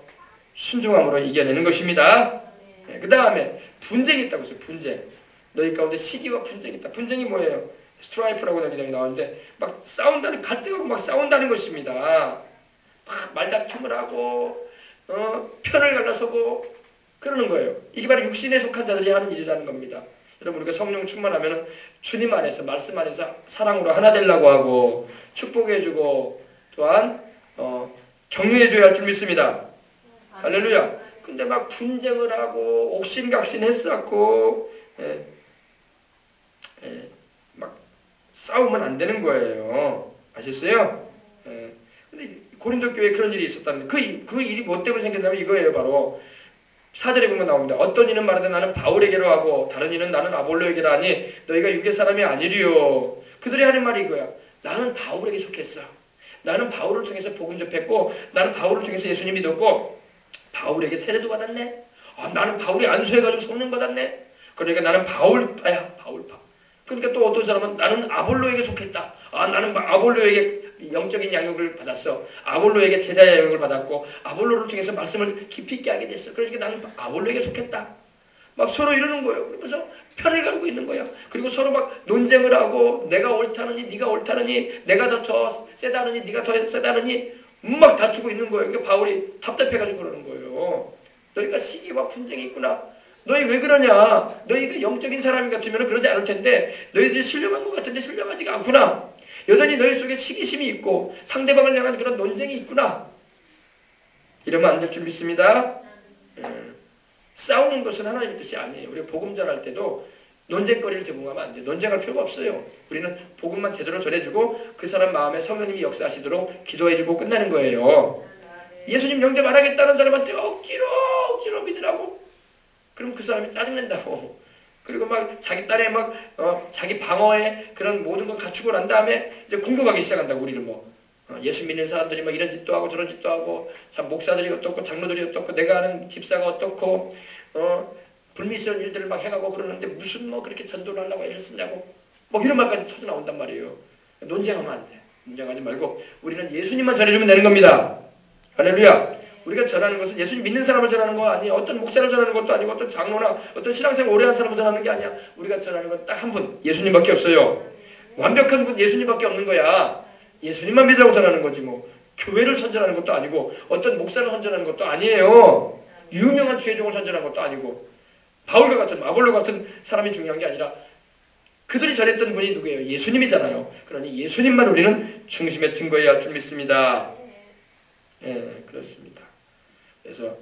순종함으로 이겨내는 것입니다. 그 다음에 분쟁이 있다고 했어요. 분쟁. 너희 가운데 시기와 분쟁이 있다. 분쟁이 뭐예요? 스트라이프라고 나오는데 막 싸운다는, 갈등하고 막 싸운다는 것입니다. 막 말다툼을 하고 편을 갈라서고 그러는 거예요. 이게 바로 육신에 속한 자들이 하는 일이라는 겁니다. 여러분 우리가 성령 충만하면 주님 안에서 말씀 안에서 사랑으로 하나 되려고 하고 축복해주고 또한 격려해줘야 할 줄 믿습니다. 할렐루야. 근데 막 분쟁을 하고 옥신각신 했었고 막 싸우면 안 되는 거예요. 아셨어요? 근데 고린도 교회에 그런 일이 있었다면 그 일이 뭐 때문에 생겼냐면 이거예요. 바로 4절에 보면 나옵니다. 어떤 이는 말하되 나는 바울에게로 하고 다른 이는 나는 아볼로에게로 하니 너희가 육의 사람이 아니리요. 그들이 하는 말이 이거야. 나는 바울에게 속했어. 나는 바울을 통해서 복음 접했고 나는 바울을 통해서 예수님 믿었고 바울에게 세례도 받았네. 나는 바울이 안수해가지고 성령 받았네. 그러니까 나는 바울파야. 바울파. 그러니까 또 어떤 사람은 나는 아볼로에게 속했다. 나는 아볼로에게 영적인 양육을 받았어. 아볼로에게 제자의 양육을 받았고 아볼로를 통해서 말씀을 깊이 있게 하게 됐어. 그러니까 나는 아볼로에게 속했다. 막 서로 이러는 거예요. 그러면서 편을 가르고 있는 거야. 그리고 서로 막 논쟁을 하고 내가 옳다느니 네가 옳다느니 내가 더 세다느니 네가 더 세다느니 막 다투고 있는 거예요. 그러니까 바울이 답답해가지고 그러는 거예요. 너희가 시기와 분쟁이 있구나. 너희 왜 그러냐. 너희가 영적인 사람 같으면 그러지 않을 텐데 너희들이 신령한 것 같은데 신령하지가 않구나. 여전히 너희 속에 시기심이 있고 상대방을 향한 그런 논쟁이 있구나. 이러면 안 될 줄 믿습니다. 싸우는 것은 하나님의 뜻이 아니에요. 우리가 복음 전할 때도 논쟁거리를 제공하면 안 돼요. 논쟁할 필요가 없어요. 우리는 복음만 제대로 전해주고 그 사람 마음에 성령님이 역사하시도록 기도해주고 끝나는 거예요. 예수님 영접 안 하겠다는 사람한테 억지로 믿으라고. 그럼 그 사람이 짜증낸다고. 그리고 막 자기 딸의 자기 방어에 그런 모든 걸 갖추고 난 다음에 이제 공격하기 시작한다고. 우리를 예수 믿는 사람들이 이런 짓도 하고 저런 짓도 하고 참 목사들이 어떻고 장로들이 어떻고 내가 아는 집사가 어떻고 불미스러운 일들을 막 해가고 그러는데 무슨 그렇게 전도를 하려고 애를 쓰냐고 이런 말까지 터져 나온단 말이에요. 논쟁하면 안 돼. 논쟁하지 말고 우리는 예수님만 전해주면 되는 겁니다. 할렐루야. 우리가 전하는 것은 예수님 믿는 사람을 전하는 거 아니에요. 어떤 목사를 전하는 것도 아니고 어떤 장로나 어떤 신앙생활 오래 한 사람을 전하는 게 아니야. 우리가 전하는 건 딱 한 분, 예수님밖에 없어요. 완벽한 분 예수님밖에 없는 거야. 예수님만 믿으라고 전하는 거지 교회를 선전하는 것도 아니고 어떤 목사를 선전하는 것도 아니에요. 유명한 주의종을 선전하는 것도 아니고 바울과 같은 아볼로 같은 사람이 중요한 게 아니라 그들이 전했던 분이 누구예요? 예수님이잖아요. 그러니 예수님만 우리는 중심에 증거해야 할 줄 믿습니다. 그렇습니다. 그래서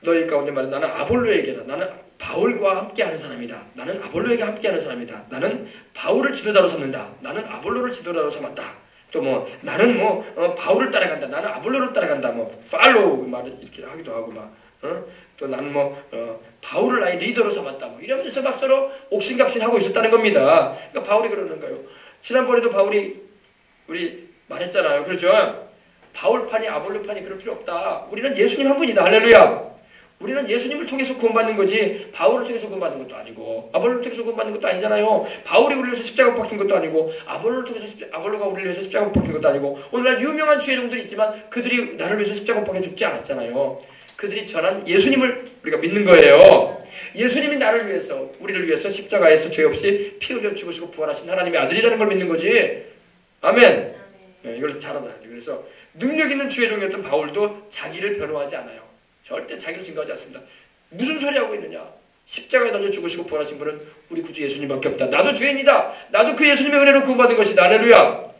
너희 가운데 말은 나는 아볼로에게다. 나는 바울과 함께하는 사람이다. 나는 아볼로에게 함께하는 사람이다. 나는 바울을 지도자로 삼는다. 나는 아볼로를 지도자로 삼았다. 또 나는 바울을 따라간다. 나는 아볼로를 따라간다. 팔로우 말을 이렇게 하기도 하고 또 나는 바울을 나의 리더로 삼았다. 이러면서 막 서로 옥신각신하고 있었다는 겁니다. 그러니까 바울이 그러는 거예요. 지난번에도 바울이 우리 말했잖아요. 그렇죠? 바울판이 아볼로판이 그럴 필요 없다. 우리는 예수님 한 분이다. 할렐루야. 우리는 예수님을 통해서 구원받는 거지 바울을 통해서 구원받는 것도 아니고 아볼로를 통해서 구원받는 것도 아니잖아요. 바울이 우리를 위해서 십자가 못 박힌 것도 아니고 아볼로를 통해서 아볼로가 우리를 위해서 십자가 못 박힌 것도 아니고 오늘날 유명한 주의종들이 있지만 그들이 나를 위해서 십자가 못 박혀 죽지 않았잖아요. 그들이 전한 예수님을 우리가 믿는 거예요. 예수님이 나를 위해서 우리를 위해서 십자가에서 죄 없이 피 흘려 죽으시고 부활하신 하나님의 아들이라는 걸 믿는 거지. 아멘. 이걸 잘 알아야 돼요. 그래서 능력 있는 주의종이었던 바울도 자기를 변호하지 않아요. 절대 자기를 증거하지 않습니다. 무슨 소리 하고 있느냐. 십자가에 달려 죽으시고 부활하신 분은 우리 구주 예수님밖에 없다. 나도 죄인이다. 나도 그 예수님의 은혜로 구원받은 것이다. 할렐루야.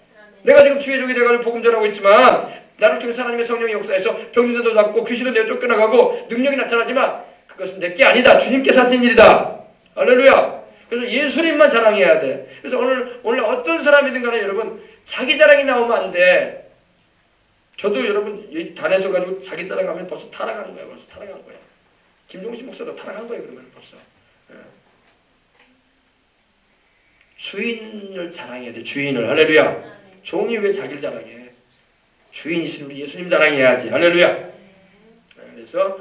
내가 지금 주의종이 돼가지고 복음 전하고 있지만 나를 통해서 하나님의 성령의 역사에서 병진들도 낫고 귀신도 내어 쫓겨나가고 능력이 나타나지만 그것은 내게 아니다. 주님께서 하신 일이다. 할렐루야. 그래서 예수님만 자랑해야 돼. 그래서 오늘 어떤 사람이든 간에 여러분 자기 자랑이 나오면 안 돼. 저도 여러분 이 단에서 가지고 자기 자랑하면 벌써 타락하는 거야. 벌써 타락한 거야. 김종신 목사도 타락한 거예요. 그러면 벌써. 주인을 자랑해야 돼. 주인을. 할렐루야. 종이 왜 자기를 자랑해? 주인이신 우리 예수님 자랑해야지. 할렐루야. 그래서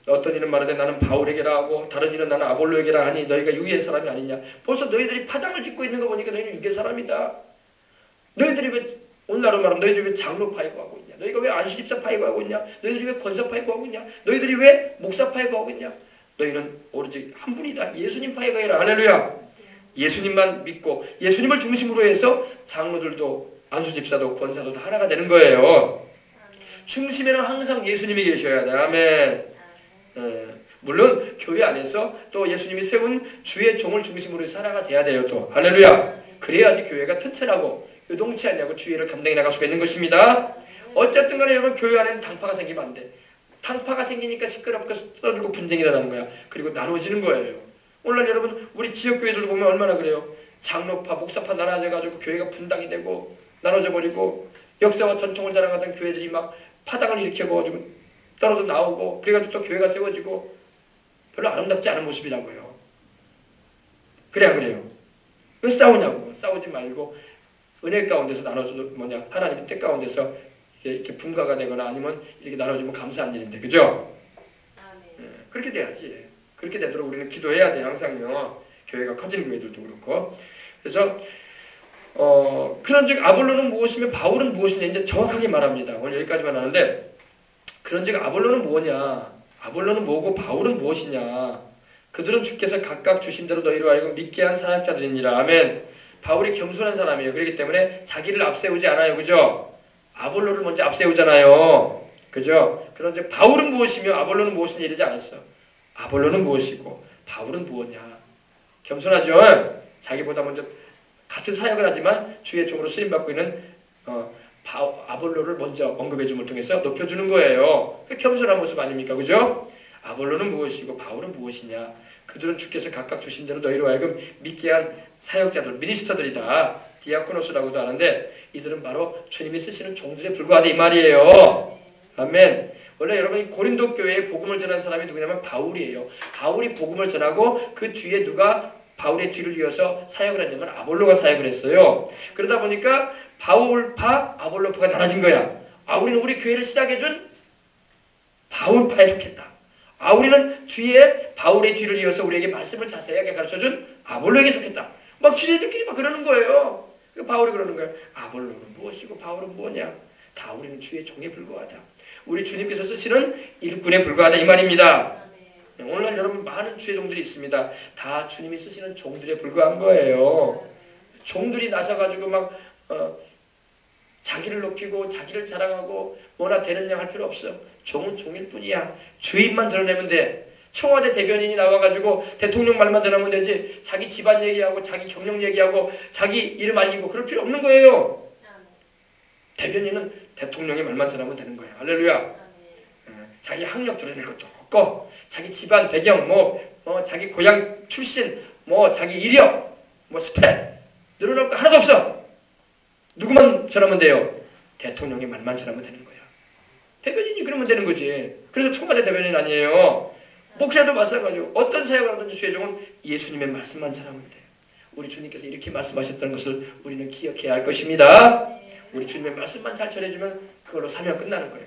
어떤 이는 말하되 나는 바울에게라 하고 다른 이는 나는 아볼로에게라 하니 너희가 유기의 사람이 아니냐. 벌써 너희들이 파당을 짓고 있는 거 보니까 너희는 유기의 사람이다. 너희들이 왜 오늘날로 말하면 너희들이 왜 장로 파이고 하고 있냐. 너희가 왜 안수집사 파이고 하고 있냐. 너희들이 왜 권사 파이고 하고 있냐. 너희들이 왜 목사 파이고 하고 있냐. 너희는 오로지 한 분이다. 예수님 파이가 아니라. 할렐루야. 예수님만 믿고 예수님을 중심으로 해서 장로들도 안수집사도 권사도 다 하나가 되는 거예요. 중심에는 항상 예수님이 계셔야 돼. 아멘. 물론 교회 안에서 또 예수님이 세운 주의 종을 중심으로 해서 하나가 돼야 돼요. 또 할렐루야. 그래야지 교회가 튼튼하고 요동치 않냐고 주의를 감당해 나갈 수가 있는 것입니다. 어쨌든 간에 여러분 교회 안에는 당파가 생기면 안 돼. 당파가 생기니까 시끄럽고 떠들고 분쟁이 일어나는 거야. 그리고 나눠지는 거예요. 오늘날 여러분 우리 지역교회들도 보면 얼마나 그래요. 장로파, 목사파 나눠져가지고 교회가 분당이 되고 나눠져 버리고 역사와 전통을 자랑하던 교회들이 막 파당을 일으켜가지고 떨어져 나오고 그래가지고 또 교회가 세워지고 별로 아름답지 않은 모습이라고요. 그래 안 그래요? 왜 싸우냐고. 싸우지 말고 은혜 가운데서 나눠줘도 하나님의 뜻 가운데서 이렇게 분가가 되거나 아니면 이렇게 나눠주면 감사한 일인데, 그죠? 그렇게 돼야지. 그렇게 되도록 우리는 기도해야 돼, 항상요. 교회가 커진 교회들도 그렇고. 그래서 그런즉 아볼로는 무엇이며 바울은 무엇이냐 이제 정확하게 말합니다. 오늘 여기까지만 하는데, 그런즉 아볼로는 뭐냐, 아볼로는 뭐고 바울은 무엇이냐, 그들은 주께서 각각 주신 대로 너희로 하여금 믿게 한 사역자들이니라. 아멘. 바울이 겸손한 사람이에요. 그렇기 때문에 자기를 앞세우지 않아요, 그죠? 아볼로를 먼저 앞세우잖아요, 그죠? 그런즉 바울은 무엇이며 아볼로는 무엇이냐 이러지 않았어. 아볼로는 무엇이고 바울은 무엇냐. 겸손하죠. 자기보다 먼저 같은 사역을 하지만 주의 종으로 쓰임받고 있는 아볼로를 먼저 언급해줌을 통해서 높여주는 거예요. 그 겸손한 모습 아닙니까, 그죠? 아볼로는 무엇이고 바울은 무엇이냐, 그들은 주께서 각각 주신 대로 너희로 하여금 믿게 한 사역자들, 미니스터들이다. 디아코노스라고도 하는데 이들은 바로 주님이 쓰시는 종들에 불과하다 이 말이에요. 아멘. 원래 여러분이 고린도 교회에 복음을 전한 사람이 누구냐면 바울이에요. 바울이 복음을 전하고 그 뒤에 누가 바울의 뒤를 이어서 사역을 했냐면 아볼로가 사역을 했어요. 그러다 보니까 바울파, 아볼로파가 달라진 거야. 우리는 우리 교회를 시작해준 바울파에 속했다. 우리는 뒤에 바울의 뒤를 이어서 우리에게 말씀을 자세하게 가르쳐준 아볼로에게 속했다. 막 주제들끼리 막 그러는 거예요. 바울이 그러는 거예요. 아볼로는 무엇이고 바울은 뭐냐. 다 우리는 주의 종에 불과하다. 우리 주님께서 쓰시는 일꾼에 불과하다 이 말입니다. 오늘날 여러분 많은 주의 종들이 있습니다. 다 주님이 쓰시는 종들에 불과한 거예요. 종들이 나서가지고 막 자기를 높이고 자기를 자랑하고 뭐나 되는 양 할 필요 없어. 종은 종일 뿐이야. 주인만 드러내면 돼. 청와대 대변인이 나와가지고 대통령 말만 전하면 되지 자기 집안 얘기하고 자기 경력 얘기하고 자기 이름 알리고 그럴 필요 없는 거예요. 대변인은 대통령의 말만 전하면 되는 거예요. 할렐루야. 자기 학력 드러낼 것도 없고 자기 집안 배경 자기 고향 출신 자기 이력 스펙 늘어날 거 하나도 없어. 누구만 전하면 돼요? 대통령의 말만 전하면 되는 거야. 대변인이 그러면 되는 거지. 그래서 청와대 대변인 아니에요. 목사도 마찬가지고 어떤 사역을 하든지 주의 종은 예수님의 말씀만 전하면 돼요. 우리 주님께서 이렇게 말씀하셨다는 것을 우리는 기억해야 할 것입니다. 우리 주님의 말씀만 잘 전해주면 그걸로 사명 끝나는 거예요.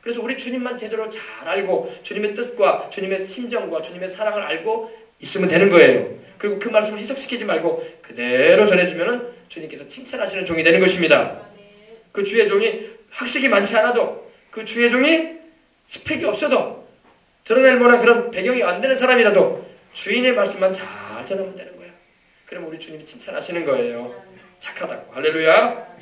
그래서 우리 주님만 제대로 잘 알고 주님의 뜻과 주님의 심정과 주님의 사랑을 알고 있으면 되는 거예요. 그리고 그 말씀을 희석시키지 말고 그대로 전해주면 주님께서 칭찬하시는 종이 되는 것입니다. 그 주의 종이 학식이 많지 않아도 그 주의 종이 스펙이 없어도 드러낼 만한 그런 배경이 안 되는 사람이라도 주인의 말씀만 잘 전하면 되는 거야. 그러면 우리 주님이 칭찬하시는 거예요. 착하다고. 할렐루야.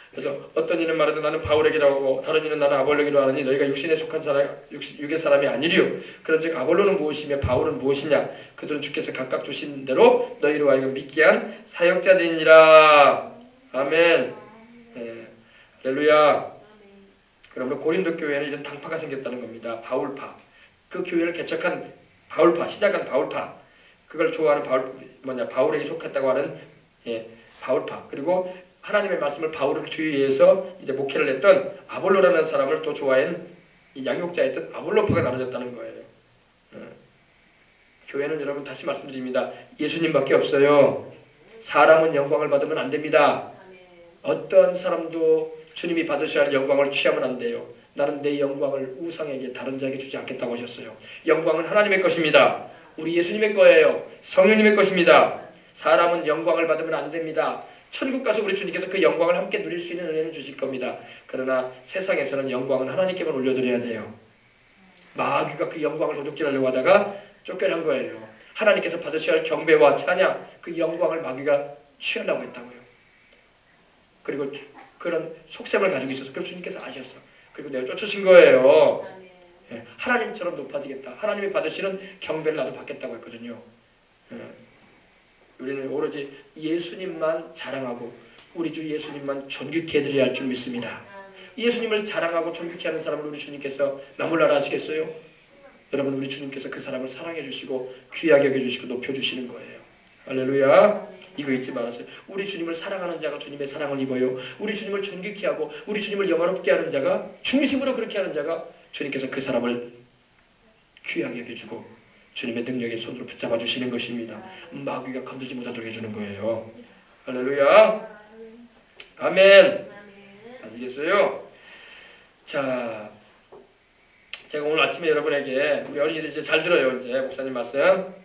그래서 어떤 이는 말하되 나는 바울에게로 하고 다른 이는 나는 아볼로에게로 하느니 너희가 육신에 속한 사람 육의 사람이 아니리요. 그런즉 아볼로는 무엇이며 바울은 무엇이냐. 그들은 주께서 각각 주신 대로 너희로 하여금 믿게 한 사역자들이니라. 아멘. 할렐루야. 그러면 고린도 교회에는 이런 당파가 생겼다는 겁니다. 바울파. 그 교회를 개척한 바울파, 시작한 바울파. 그걸 좋아하는 바울에게 속했다고 하는 바울파. 그리고 하나님의 말씀을 바울을 주의해서 이제 목회를 했던 아볼로라는 사람을 또 좋아한 양육자였던 아볼로파가 나눠졌다는 거예요. 교회는 여러분 다시 말씀드립니다. 예수님밖에 없어요. 사람은 영광을 받으면 안 됩니다. 어떤 사람도 주님이 받으셔야 할 영광을 취하면 안 돼요. 나는 내 영광을 우상에게 다른 자에게 주지 않겠다고 하셨어요. 영광은 하나님의 것입니다. 우리 예수님의 거예요. 성령님의 것입니다. 사람은 영광을 받으면 안 됩니다. 천국 가서 우리 주님께서 그 영광을 함께 누릴 수 있는 은혜는 주실 겁니다. 그러나 세상에서는 영광은 하나님께만 올려드려야 돼요. 마귀가 그 영광을 도둑질하려고 하다가 쫓겨난 거예요. 하나님께서 받으셔야 할 경배와 찬양, 그 영광을 마귀가 취하려고 했다고요. 그리고 그런 속셈을 가지고 있어서 그걸 주님께서 아셨어. 그리고 내가 쫓으신 거예요. 하나님처럼 높아지겠다. 하나님이 받으시는 경배를 나도 받겠다고 했거든요. 우리는 오로지 예수님만 자랑하고 우리 주 예수님만 존귀케 해드려야 할 줄 믿습니다. 예수님을 자랑하고 존귀케 하는 사람을 우리 주님께서 나몰라라 하시겠어요? 여러분 우리 주님께서 그 사람을 사랑해 주시고 귀하게 여겨주시고 높여주시는 거예요. 할렐루야. 이거 잊지 말았어요. 우리 주님을 사랑하는 자가 주님의 사랑을 입어요. 우리 주님을 존귀케 하고 우리 주님을 영화롭게 하는 자가 중심으로 그렇게 하는 자가 주님께서 그 사람을 귀하게 여겨주고 주님의 능력의 손으로 붙잡아 주시는 것입니다. 마귀가 건들지 못하도록 해주는 거예요. 할렐루야. 아멘. 아시겠어요? 자, 제가 오늘 아침에 여러분에게, 우리 어린이들 이제 잘 들어요. 이제 목사님 말씀.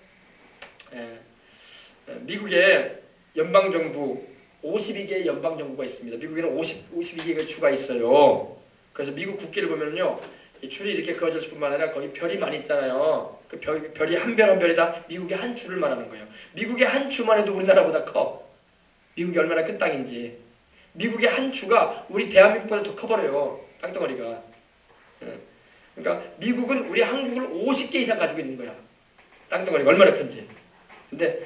미국의 연방정부 52개의 연방정부가 있습니다. 미국에는 52개의 주가 있어요. 그래서 미국 국기를 보면요, 이 줄이 이렇게 그어질 뿐만 아니라 거기 별이 많이 있잖아요. 그 별이 한 별 한 별이 다 미국의 한 주를 말하는 거예요. 미국의 한 주만 해도 우리나라보다 커. 미국이 얼마나 큰 땅인지. 미국의 한 주가 우리 대한민국보다 더 커버려요. 땅덩어리가. 그러니까 미국은 우리 한국을 50개 이상 가지고 있는 거야. 땅덩어리가 얼마나 큰지. 근데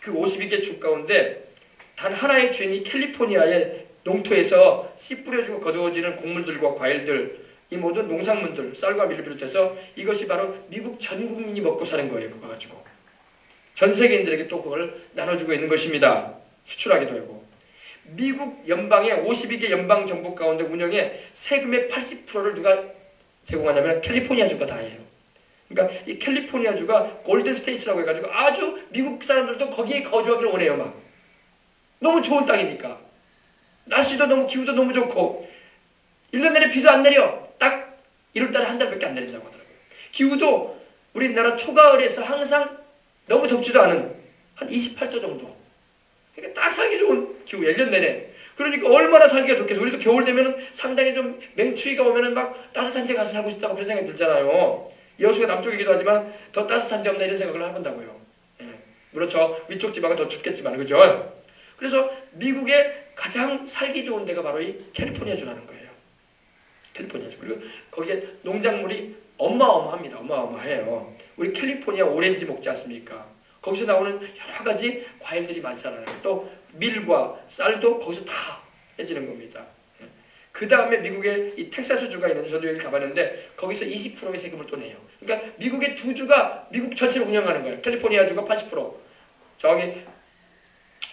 그 52개 주 가운데 단 하나의 주인이 캘리포니아의 농토에서 씨 뿌려주고 거두어지는 곡물들과 과일들, 이 모든 농산물들, 쌀과 밀을 비롯해서 이것이 바로 미국 전 국민이 먹고 사는 거예요. 그거 가지고 전 세계인들에게 또 그걸 나눠주고 있는 것입니다. 수출하기도 하고. 미국 연방의 52개 연방 정부 가운데 운영의 세금의 80%를 누가 제공하냐면 캘리포니아 주가 다 해요. 그러니까 이 캘리포니아 주가 골든 스테이트라고 해가지고 아주 미국 사람들도 거기에 거주하기를 원해요. 막 너무 좋은 땅이니까. 날씨도 너무, 기후도 너무 좋고 1년 내내 비도 안 내려. 딱 1월달에 한 달밖에 안 내린다고 하더라고요. 기후도 우리나라 초가을에서 항상 너무 덥지도 않은 한 28도 정도. 그러니까 딱 살기 좋은 기후, 1년 내내. 그러니까 얼마나 살기가 좋겠어. 우리도 겨울 되면은 상당히 좀 맹추위가 오면은 막 따뜻한 데 가서 살고 싶다고 그런 생각이 들잖아요. 여수가 남쪽이기도 하지만 더 따뜻한 데 없나 이런 생각을 해본다고요. 물론 저 위쪽 지방은 더 춥겠지만, 그죠? 그래서 미국의 가장 살기 좋은 데가 바로 이 캘리포니아 주라는 거예요. 캘리포니아 주. 그리고 거기에 농작물이 어마어마합니다. 어마어마해요. 우리 캘리포니아 오렌지 먹지 않습니까? 거기서 나오는 여러 가지 과일들이 많잖아요. 또 밀과 쌀도 거기서 다 해지는 겁니다. 그 다음에 미국의 이 텍사스 주가 있는데 저도 여기 가봤는데 거기서 20%의 세금을 또 내요. 그러니까 미국의 두 주가 미국 전체를 운영하는 거예요. 캘리포니아 주가 80%, 저기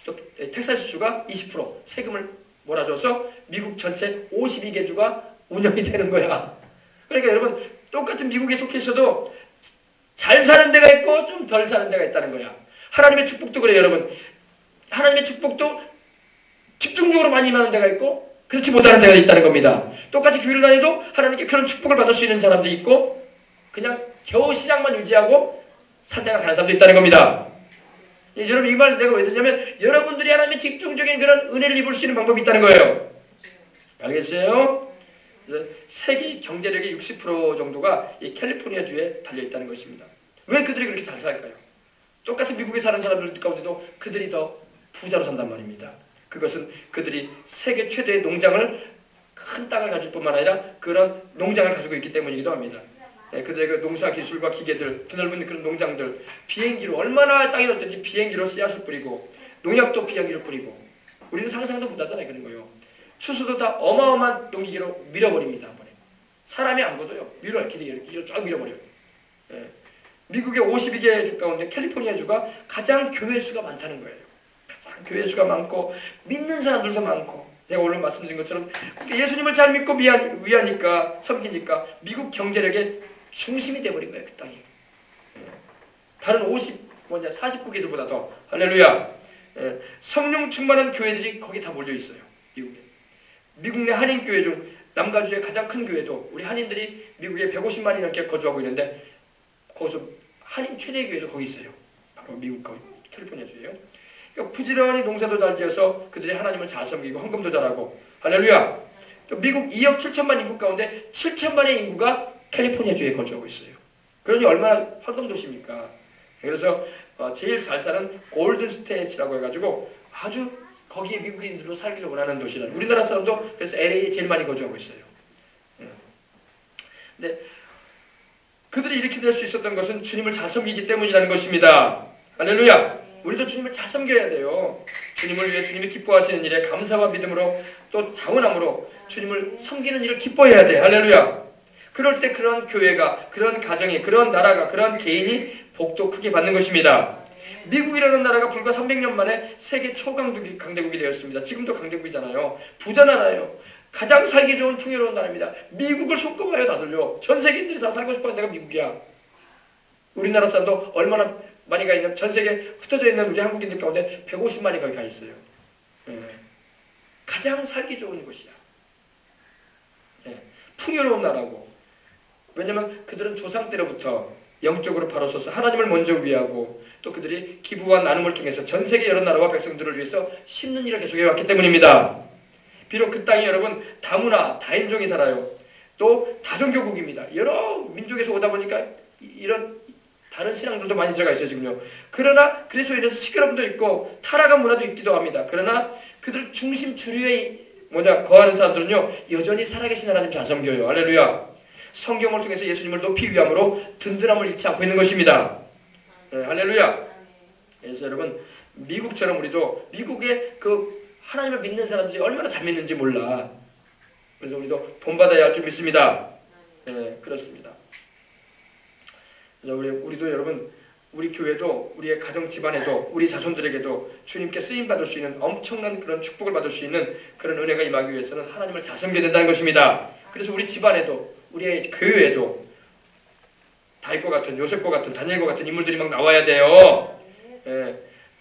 또 텍사스 주가 20% 세금을 몰아줘서 미국 전체 52개 주가 운영이 되는 거야. 그러니까 여러분 똑같은 미국에 속해 있어도 잘 사는 데가 있고 좀 덜 사는 데가 있다는 거야. 하나님의 축복도 그래요, 여러분. 하나님의 축복도 집중적으로 많이 임하는 데가 있고 그렇지 못하는 데가 있다는 겁니다. 똑같이 교회를 다녀도 하나님께 그런 축복을 받을 수 있는 사람도 있고 그냥 겨우 신앙만 유지하고 살다가 가는 사람도 있다는 겁니다. 여러분 이 말을 내가 왜 드냐면 여러분들이 하나님의 집중적인 그런 은혜를 입을 수 있는 방법이 있다는 거예요. 알겠어요? 그래서 세계 경제력의 60% 정도가 이 캘리포니아 주에 달려있다는 것입니다. 왜 그들이 그렇게 잘 살까요? 똑같은 미국에 사는 사람들 가운데도 그들이 더 부자로 산단 말입니다. 그것은 그들이 세계 최대의 농장을, 큰 땅을 가질 뿐만 아니라 그런 농장을 가지고 있기 때문이기도 합니다. 그들의 그 농사 기술과 기계들, 드넓은 그런 농장들, 비행기로 얼마나 땅이 넓든지 비행기로 씨앗을 뿌리고 농약도 비행기로 뿌리고 우리는 상상도 못하잖아요. 그런 거요. 추수도 다 어마어마한 농기계로 밀어버립니다. 한 번에. 사람이 안 걷어요. 밀어요. 기계로 쫙 밀어버려요. 미국의 52개 주 가운데 캘리포니아 주가 가장 교회 수가 많다는 거예요. 가장 교회 수가 많고 믿는 사람들도 많고 제가 오늘 말씀드린 것처럼 예수님을 잘 믿고 위하니까 섬기니까 미국 경제력의 중심이 돼버린 거예요. 그 땅이. 다른 49개주보다 더. 할렐루야. 성령 충만한 교회들이 거기 다 몰려 있어요. 미국에. 미국 내 한인 교회 중 남가주의 가장 큰 교회도 우리 한인들이 미국에 150만이 넘게 거주하고 있는데 거기서 한인 최대 교회도 거기 있어요. 바로 미국 캘리포니아 주예요. 그러니까 부지런히 농사도 잘 지어서 그들이 하나님을 잘 섬기고 헌금도 잘하고. 할렐루야. 또 미국 2억 7천만 인구 가운데 7천만의 인구가 캘리포니아 주에 거주하고 있어요. 그러니 얼마나 황금 도시입니까? 그래서 제일 잘 사는 골든 스테이트라고 해가지고 아주 거기에 미국인들로 살기를 원하는 도시라. 우리나라 사람도 그래서 LA에 제일 많이 거주하고 있어요. 근데 그들이 이렇게 될 수 있었던 것은 주님을 잘 섬기기 때문이라는 것입니다. 할렐루야. 우리도 주님을 잘 섬겨야 돼요. 주님을 위해 주님이 기뻐하시는 일에 감사와 믿음으로 또 자원함으로 주님을 섬기는 일을 기뻐해야 돼. 할렐루야. 그럴 때 그런 교회가, 그런 가정이, 그런 나라가, 그런 개인이 복도 크게 받는 것입니다. 미국이라는 나라가 불과 300년 만에 세계 초강대국이 되었습니다. 지금도 강대국이잖아요. 부자 나라예요. 가장 살기 좋은 풍요로운 나라입니다. 미국을 손꼽아요 다들요. 전 세계인들이 다 살고 싶어하는 데가 미국이야. 우리나라 사람도 얼마나 많이 가 있는, 전 세계 흩어져 있는 우리 한국인들 가운데 150만이 거기 가 있어요. 예. 가장 살기 좋은 곳이야. 예. 풍요로운 나라고. 왜냐면 그들은 조상 때로부터 영적으로 바로 서서 하나님을 먼저 위하고 또 그들이 기부와 나눔을 통해서 전 세계 여러 나라와 백성들을 위해서 심는 일을 계속해 왔기 때문입니다. 비록 그 땅이 여러분 다문화, 다인종이 살아요. 또 다종교국입니다. 여러 민족에서 오다 보니까 이런 다른 신앙들도 많이 들어가 있어요 지금요. 그러나 그래서 인해서 시끄러움도 있고 타락한 문화도 있기도 합니다. 그러나 그들 중심 주류에 거하는 사람들은요 여전히 살아계신 하나님 잘 섬겨요. 할렐루야. 성경을 통해서 예수님을 높이 위함으로 든든함을 잃지 않고 있는 것입니다. 네, 할렐루야. 그래서 여러분 미국처럼 우리도 미국의 그 하나님을 믿는 사람들이 얼마나 잘 믿는지 몰라. 그래서 우리도 본받아야 할 줄 믿습니다. 네, 그렇습니다. 그래서 우리도 여러분 우리 교회도 우리의 가정 집안에도 우리 자손들에게도 주님께 쓰임 받을 수 있는 엄청난 그런 축복을 받을 수 있는 그런 은혜가 임하기 위해서는 하나님을 잘 섬겨야 된다는 것입니다. 그래서 우리 집안에도 우리의 교회에도 다윗과 같은 요셉과 같은 다니엘과 같은 인물들이 막 나와야 돼요. 예.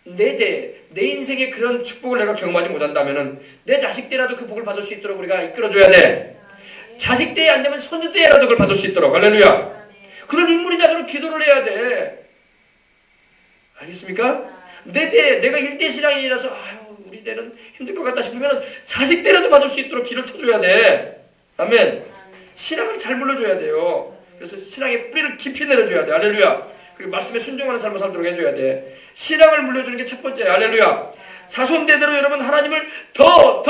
내 인생에 그런 축복을 내가 경험하지 못한다면은 내 자식 때라도 그 복을 받을 수 있도록 우리가 이끌어줘야 돼. 자식 때에 안 되면 손주 때라도 그걸 받을 수 있도록. 할렐루야. 그런 인물이 나도록 기도를 해야 돼. 알겠습니까? 내 때 내가 일대 신앙인이라서 아유 우리 때는 힘들 것 같다 싶으면 자식 때라도 받을 수 있도록 길을 터줘야 돼. 아멘. 신앙을 잘 물러줘야 돼요. 그래서 신앙의 뿌리를 깊이 내려줘야 돼. 할렐루야. 그리고 말씀에 순종하는 삶을 살도록 해줘야 돼. 신앙을 물려주는 게 첫 번째. 할렐루야. 자손대대로 여러분 하나님을 더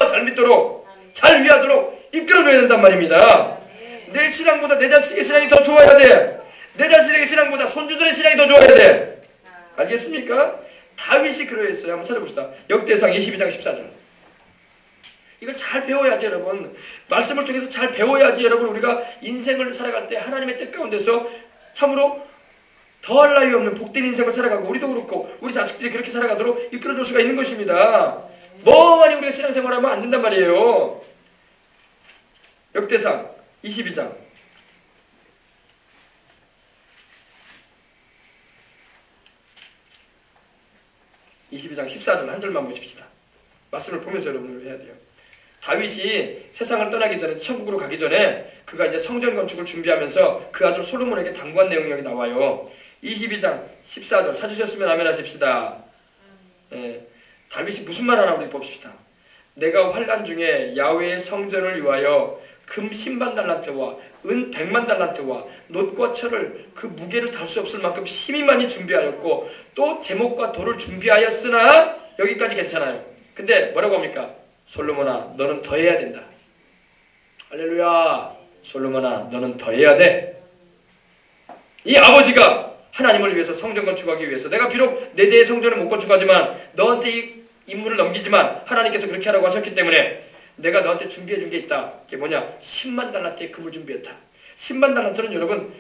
잘 믿도록 잘 위하도록 이끌어줘야 된단 말입니다. 내 신앙보다 내 자식의 신앙이 더 좋아야 돼. 내 자식의 신앙보다 손주들의 신앙이 더 좋아야 돼. 알겠습니까? 다윗이 그러했어요. 한번 찾아봅시다. 역대상 22장 14절. 이걸 잘 배워야지 여러분. 말씀을 통해서 잘 배워야지 여러분 우리가 인생을 살아갈 때 하나님의 뜻 가운데서 참으로 더할 나위 없는 복된 인생을 살아가고 우리도 그렇고 우리 자식들이 그렇게 살아가도록 이끌어줄 수가 있는 것입니다. 멍하니 우리가 신앙생활하면 안 된단 말이에요. 역대상 22장 14절 한 절만 보십시다. 말씀을 보면서 여러분을 해야 돼요. 다윗이 세상을 떠나기 전에 천국으로 가기 전에 그가 이제 성전 건축을 준비하면서 그 아들 솔로몬에게 당부한 내용이 여기 나와요. 22장 14절 찾으셨으면 아멘 하십시다. 예, 다윗이 무슨 말 하나 우리 봅시다. 내가 환난 중에 야훼의 성전을 위하여 금 10만 달란트와 은 100만 달란트와 놋과 철을 그 무게를 달 수 없을 만큼 힘이 많이 준비하였고 또 제목과 돌을 준비하였으나 여기까지 괜찮아요. 근데 뭐라고 합니까? 솔로몬아 너는 더 해야 된다. 할렐루야. 솔로몬아 너는 더 해야 돼. 이 아버지가 하나님을 위해서 성전 건축하기 위해서 내가 비록 내 대의 성전을 못 건축하지만 너한테 이 임무를 넘기지만 하나님께서 그렇게 하라고 하셨기 때문에 내가 너한테 준비해 준 게 있다. 그게 뭐냐? 10만 달란트의 금을 준비했다. 10만 달란트는 여러분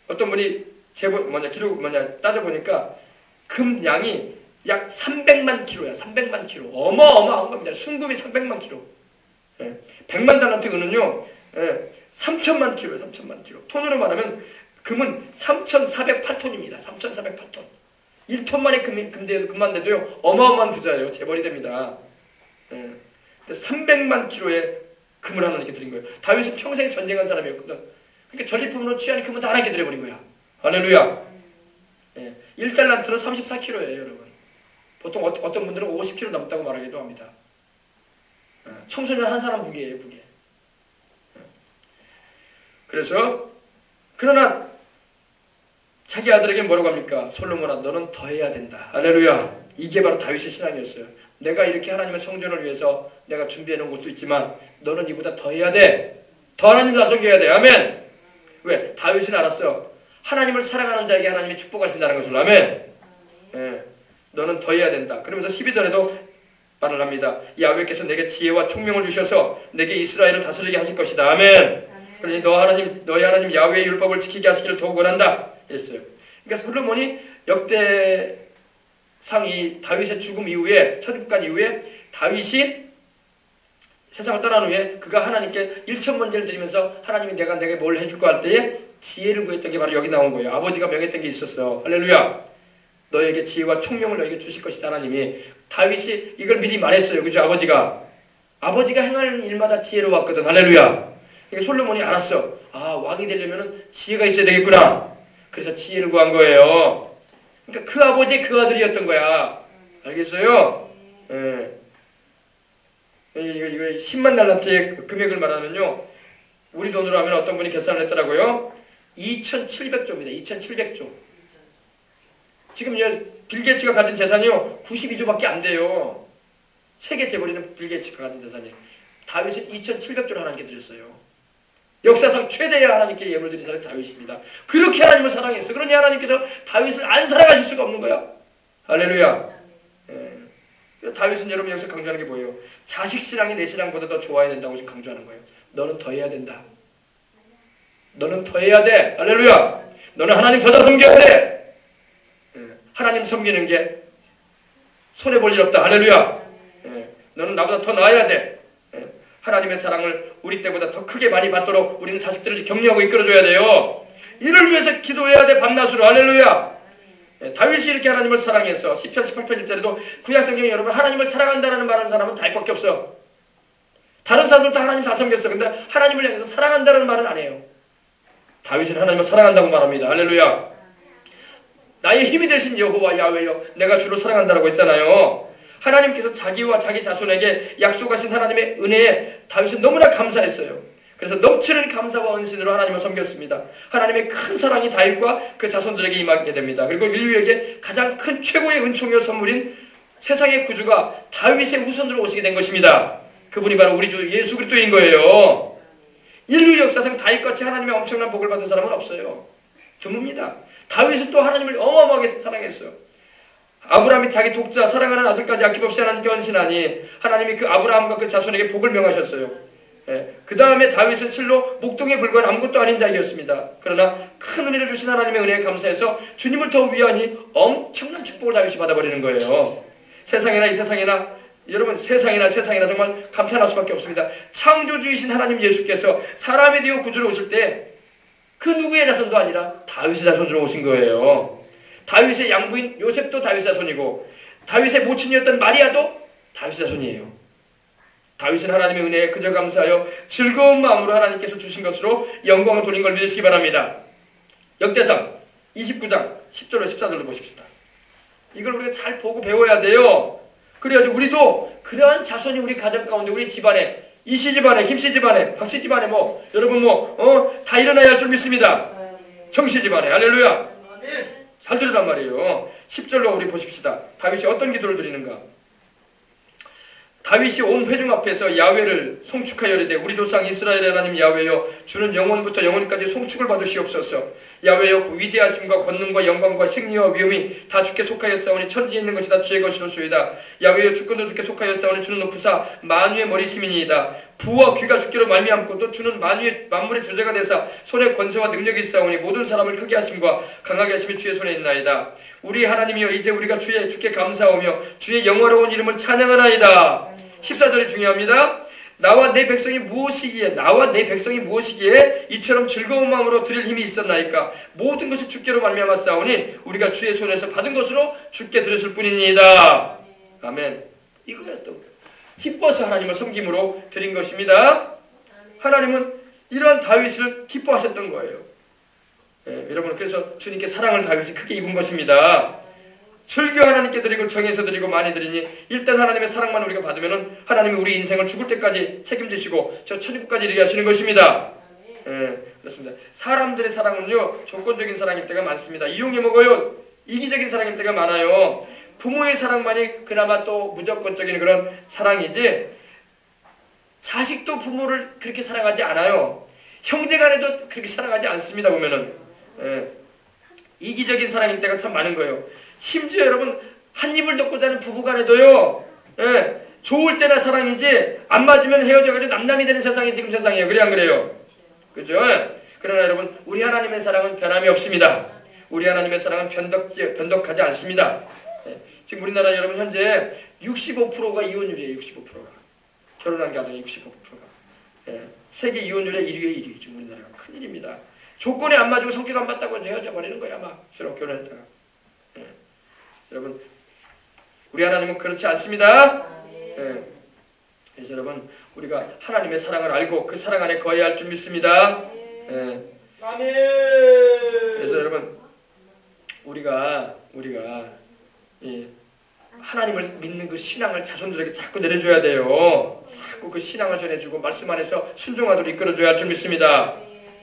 어떤 분이 따져보니까 금 양이 약 300만 킬로야. 300만 킬로. 어마어마한 겁니다. 순금이 300만 킬로. 100만 달란트 은은요 3천만 킬로예요. 3천만 킬로. 톤으로 말하면 금은 3,408톤입니다. 3,408톤. 1톤만의 금만 돼도요 어마어마한 부자예요. 재벌이 됩니다. 근데 300만 킬로의 금을 하나님께 드린 거예요. 다윗은 평생 전쟁한 사람이었거든. 그러니까 전리품으로 취한 금은 다 하나님께 드려버린 거야. 할렐루야. 1달란트는 34킬로예요 여러분. 보통 어떤 분들은 50kg 넘다고 말하기도 합니다. 청소년 한 사람 무게예요, 무게. 그래서 그러나 자기 아들에게 뭐라고 합니까? 솔로몬아 너는 더 해야 된다. 할렐루야. 이게 바로 다윗의 신앙이었어요. 내가 이렇게 하나님의 성전을 위해서 내가 준비해 놓은 것도 있지만 너는 이보다 더 해야 돼. 더 하나님을 섬겨야 돼. 아멘. 왜? 다윗은 알았어요. 하나님을 사랑하는 자에게 하나님이 축복하신다는 것을. 아멘. 너는 더 해야 된다. 그러면서 12절에도 말을 합니다. 야훼께서 내게 지혜와 총명을 주셔서 내게 이스라엘을 다스리게 하실 것이다. 아멘. 그러니 너희 하나님 야훼의 율법을 지키게 하시기를 더욱 원한다. 이랬어요. 그러니까 솔로몬이 역대상이 다윗의 죽음 이후에 천국간 이후에 다윗이 세상을 떠난 후에 그가 하나님께 일천번제를 드리면서 하나님이 내게 뭘 해줄 거 할 때에 지혜를 구했던 게 바로 여기 나온 거예요. 아버지가 명했던 게 있었어. 할렐루야. 너에게 지혜와 총명을 너에게 주실 것이다. 하나님이 다윗이 이걸 미리 말했어요. 그죠? 아버지가 행하는 일마다 지혜로웠거든. 할렐루야. 그러니까 솔로몬이 알았어. 아, 왕이 되려면 지혜가 있어야 되겠구나. 그래서 지혜를 구한 거예요. 그러니까 그 아버지의 그 아들이었던 거야. 알겠어요? 예. 이거 10만 달란트의 금액을 말하면요, 우리 돈으로 하면 어떤 분이 계산을 했더라고요. 2,700조입니다. 2,700조. 지금 빌 게이츠가 가진 재산이요 92조밖에 안 돼요. 세계 재벌이는 빌 게이츠가 가진 재산이. 다윗은 2,700조를 하나님께 드렸어요. 역사상 최대의 하나님께 예물 드린 사람이 다윗입니다. 그렇게 하나님을 사랑했어. 그러니 하나님께서 다윗을 안 사랑하실 수가 없는 거야. 할렐루야. 예. 다윗은 여러분 여기서 강조하는 게 뭐예요? 자식 신앙이 내 신앙보다 더 좋아야 된다고 지금 강조하는 거예요. 너는 더 해야 된다. 너는 더 해야 돼. 할렐루야. 너는 하나님 더 잘 섬겨야 돼. 예. 하나님 섬기는 게 손해볼 일 없다. 할렐루야. 예. 너는 나보다 더 나아야 돼. 예. 하나님의 사랑을 우리 때보다 더 크게 많이 받도록 우리는 자식들을 격려하고 이끌어줘야 돼요. 이를 위해서 기도해야 돼. 밤낮으로. 할렐루야. 예. 다윗이 이렇게 하나님을 사랑해서 시편 18편 1절에도 구약성경에 여러분 하나님을 사랑한다라는 말하는 사람은 다윗밖에 없어. 다른 사람들도 하나님 다 섬겼어. 근데 하나님을 향해서 사랑한다는 말은 안 해요. 다윗은 하나님을 사랑한다고 말합니다. 할렐루야. 나의 힘이 되신 여호와 야훼여 내가 주를 사랑한다라고 했잖아요. 하나님께서 자기와 자기 자손에게 약속하신 하나님의 은혜에 다윗은 너무나 감사했어요. 그래서 넘치는 감사와 은신으로 하나님을 섬겼습니다. 하나님의 큰 사랑이 다윗과 그 자손들에게 임하게 됩니다. 그리고 인류에게 가장 큰 최고의 은총이요 선물인 세상의 구주가 다윗의 후손으로 오시게 된 것입니다. 그분이 바로 우리 주 예수 그리스도인 거예요. 인류 역사상 다윗같이 하나님의 엄청난 복을 받은 사람은 없어요. 드뭅니다. 다윗은 또 하나님을 어마어마하게 사랑했어요. 아브라함이 자기 독자 사랑하는 아들까지 아낌없이 하나님께 헌신하니 하나님이 그 아브라함과 그 자손에게 복을 명하셨어요. 예. 그 다음에 다윗은 실로 목동에 불과한 아무것도 아닌 자이었습니다. 그러나 큰 은혜를 주신 하나님의 은혜에 감사해서 주님을 더 위하니 엄청난 축복을 다윗이 받아버리는 거예요. 세상에나 이 세상에나 여러분 세상이나 정말 감탄할 수밖에 없습니다. 창조주이신 하나님 예수께서 사람이 되어 구주로 오실 때 그 누구의 자손도 아니라 다윗의 자손으로 오신 거예요. 다윗의 양부인 요셉도 다윗의 자손이고 다윗의 모친이었던 마리아도 다윗의 자손이에요. 다윗은 하나님의 은혜에 그저 감사하여 즐거운 마음으로 하나님께서 주신 것으로 영광을 돌린 걸 믿으시기 바랍니다. 역대상 29장 10절로 14절로 보십시다. 이걸 우리가 잘 보고 배워야 돼요. 그래야지 우리도 그러한 자손이 우리 가정 가운데 우리 집안에 이씨 집안에 김씨 집안에 박씨 집안에 뭐 여러분 다 일어나야 할 줄 믿습니다. 정씨 집안에 할렐루야. 잘 들으란 말이에요. 10절로 우리 보십시다. 다윗이 어떤 기도를 드리는가. 다윗이 온 회중 앞에서 야훼를 송축하여 이르되 우리 조상 이스라엘의 하나님 야훼여 주는 영원부터 영원까지 송축을 받으시옵소서. 야훼여 그 위대하심과 권능과 영광과 승리와 위엄이 다 주께 속하였사오니 천지에 있는 것이 다 주의 것이로소이다. 야훼여 주권도 주께 속하였사오니 주는 높으사 만유의 머리심이니이다. 부와 귀가 주께로 말미암고 또 주는 만물의 주제가 되사 손에 권세와 능력이 있사오니 모든 사람을 크게 하심과 강하게 하심이 주의 손에 있나이다. 우리 하나님이여 이제 우리가 주께 감사하며 주의 영화로운 이름을 찬양하나이다. 14절이 중요합니다. 나와 내 백성이 무엇이기에 이처럼 즐거운 마음으로 드릴 힘이 있었나이까. 모든 것이 주께로 말미암았사오니 우리가 주의 손에서 받은 것으로 주께 드렸을 뿐입니다. 아멘. 이거였던 거예요. 기뻐서 하나님을 섬김으로 드린 것입니다. 하나님은 이러한 다윗을 기뻐하셨던 거예요. 여러분 그래서 주님께 사랑을 다윗이 크게 입은 것입니다. 즐겨 하나님께 드리고 정해서 드리고 많이 드리니 일단 하나님의 사랑만 우리가 받으면 하나님이 우리 인생을 죽을 때까지 책임지시고 저 천국까지 이르게 하시는 것입니다. 그렇습니다. 사람들의 사랑은요 조건적인 사랑일 때가 많습니다. 이용해 먹어요. 이기적인 사랑일 때가 많아요. 부모의 사랑만이 그나마 또 무조건적인 그런 사랑이지 자식도 부모를 그렇게 사랑하지 않아요. 형제간에도 그렇게 사랑하지 않습니다. 보면은 이기적인 사랑일 때가 참 많은 거예요. 심지어 여러분 한 입을 먹고 자는 부부간에도요 좋을 때나 사랑이지 안 맞으면 헤어져가지고 남남이 되는 세상이 지금 세상이에요. 그래 안 그래요? 그죠? 그러나 여러분 우리 하나님의 사랑은 변함이 없습니다. 우리 하나님의 사랑은 변덕하지 않습니다. 지금 우리나라 여러분 현재 65%가 이혼율이에요. 65%가 결혼한 가정이 65%가. 예. 세계 이혼율의 1위에 1위. 지금 우리나라가 큰일입니다. 조건이 안 맞고 성격 안 맞다고 헤어져 버리는 거야 아마. 새로 결혼했다가. 예. 여러분 우리 하나님은 그렇지 않습니다. 예. 그래서 여러분 우리가 하나님의 사랑을 알고 그 사랑 안에 거해야 할 줄 믿습니다. 예. 그래서 여러분 우리가 예. 하나님을 믿는 그 신앙을 자손들에게 자꾸 내려줘야 돼요. 자꾸 그 신앙을 전해주고 말씀 안에서 순종하도록 이끌어줘야 할 줄 믿습니다.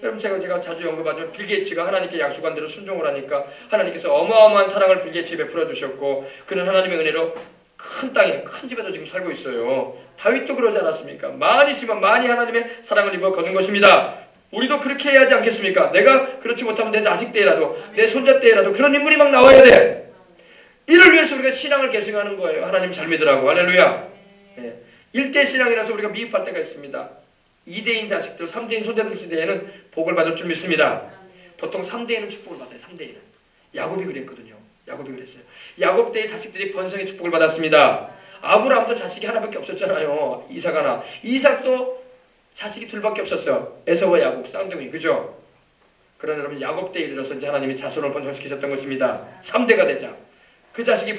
여러분 제가 자주 언급하지만 빌 게이츠가 하나님께 약속한 대로 순종을 하니까 하나님께서 어마어마한 사랑을 빌 게이츠에 베풀어 주셨고 그는 하나님의 은혜로 큰 땅에 큰 집에서 지금 살고 있어요. 다윗도 그러지 않았습니까? 많이 있으면 많이 하나님의 사랑을 입어 거둔 것입니다. 우리도 그렇게 해야 하지 않겠습니까? 내가 그렇지 못하면 내 자식 때라도 내 손자 때라도 그런 인물이 막 나와야 돼. 이를 위해서 우리가 신앙을 계승하는 거예요. 하나님 잘 믿으라고. 할렐루야. 예. 1대 신앙이라서 우리가 미입할 때가 있습니다. 2대인 자식들, 3대인 손자들 시대에는 복을 받을 줄 믿습니다. 보통 3대인은 축복을 받아요. 3대인은. 야곱이 그랬거든요. 야곱이 그랬어요. 야곱 때의 자식들이 번성의 축복을 받았습니다. 아브라함도 자식이 하나밖에 없었잖아요. 이삭. 이삭도 자식이 둘밖에 없었어요. 에서와 야곱 쌍둥이. 그죠? 그러나 여러분 야곱 때에 이르러서 이제 하나님이 자손을 번성시키셨던 것입니다. 3대가 되자. 그 자식들이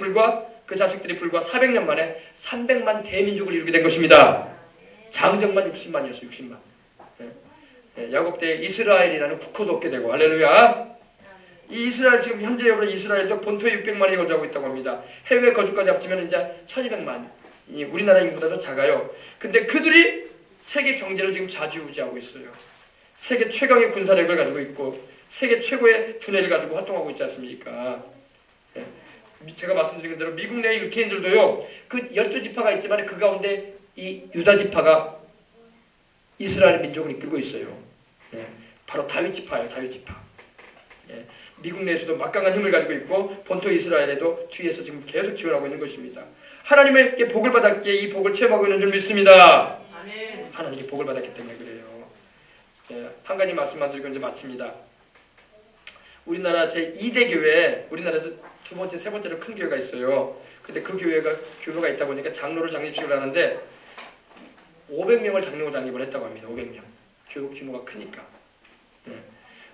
불과 400년 만에 300만 대민족을 이루게 된 것입니다. 장정만 60만이었어요. 60만. 예. 야곱 때 이스라엘이라는 국호도 얻게 되고 할렐루야. 이 이스라엘 지금 현재 여러분 이스라엘도 본토에 600만이 거주하고 있다고 합니다. 해외 거주까지 합치면 이제 1200만이 우리나라 인구보다도 작아요. 근데 그들이 세계 경제를 지금 좌지우지하고 있어요. 세계 최강의 군사력을 가지고 있고 세계 최고의 두뇌를 가지고 활동하고 있지 않습니까? 예. 제가 말씀드린 대로 미국 내 유태인들도요. 그 12지파가 있지만 그 가운데 이 유다지파가 이스라엘 민족을 이끌고 있어요. 예. 바로 다윗지파예요. 다윗지파. 예. 미국 내에서도 막강한 힘을 가지고 있고 본토 이스라엘에도 뒤에서 지금 계속 지원하고 있는 것입니다. 하나님께 복을 받았기에 이 복을 체험하고 있는 줄 믿습니다. 아멘. 하나님께 복을 받았기 때문에 그래요. 예. 한 가지 말씀만 드리고 이제 마칩니다. 우리나라 제2대 교회, 우리나라에서 두 번째, 세 번째로 큰 교회가 있어요. 근데 그 교회가 있다 보니까 장로를 장립식을 하는데 500명을 장로 장립을 했다고 합니다. 500명. 교회 규모가 크니까. 네.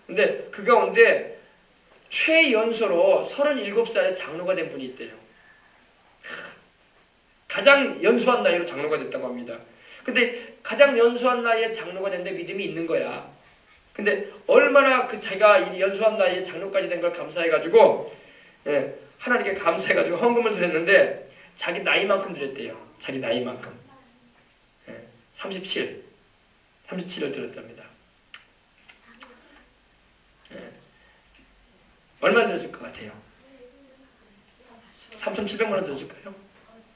근데 그 가운데 최연소로 37살에 장로가 된 분이 있대요. 가장 연소한 나이로 장로가 됐다고 합니다. 근데 가장 연소한 나이에 장로가 됐는데 믿음이 있는 거야. 근데 얼마나 자기가 연소한 나이에 장로까지 된 걸 감사해가지고 예, 하나님께 감사해가지고 헌금을 드렸는데 자기 나이만큼 드렸대요. 자기 나이만큼. 예, 37을 드렸답니다. 예, 얼마 들었을 것 같아요? 3,700만 원 들었을까요?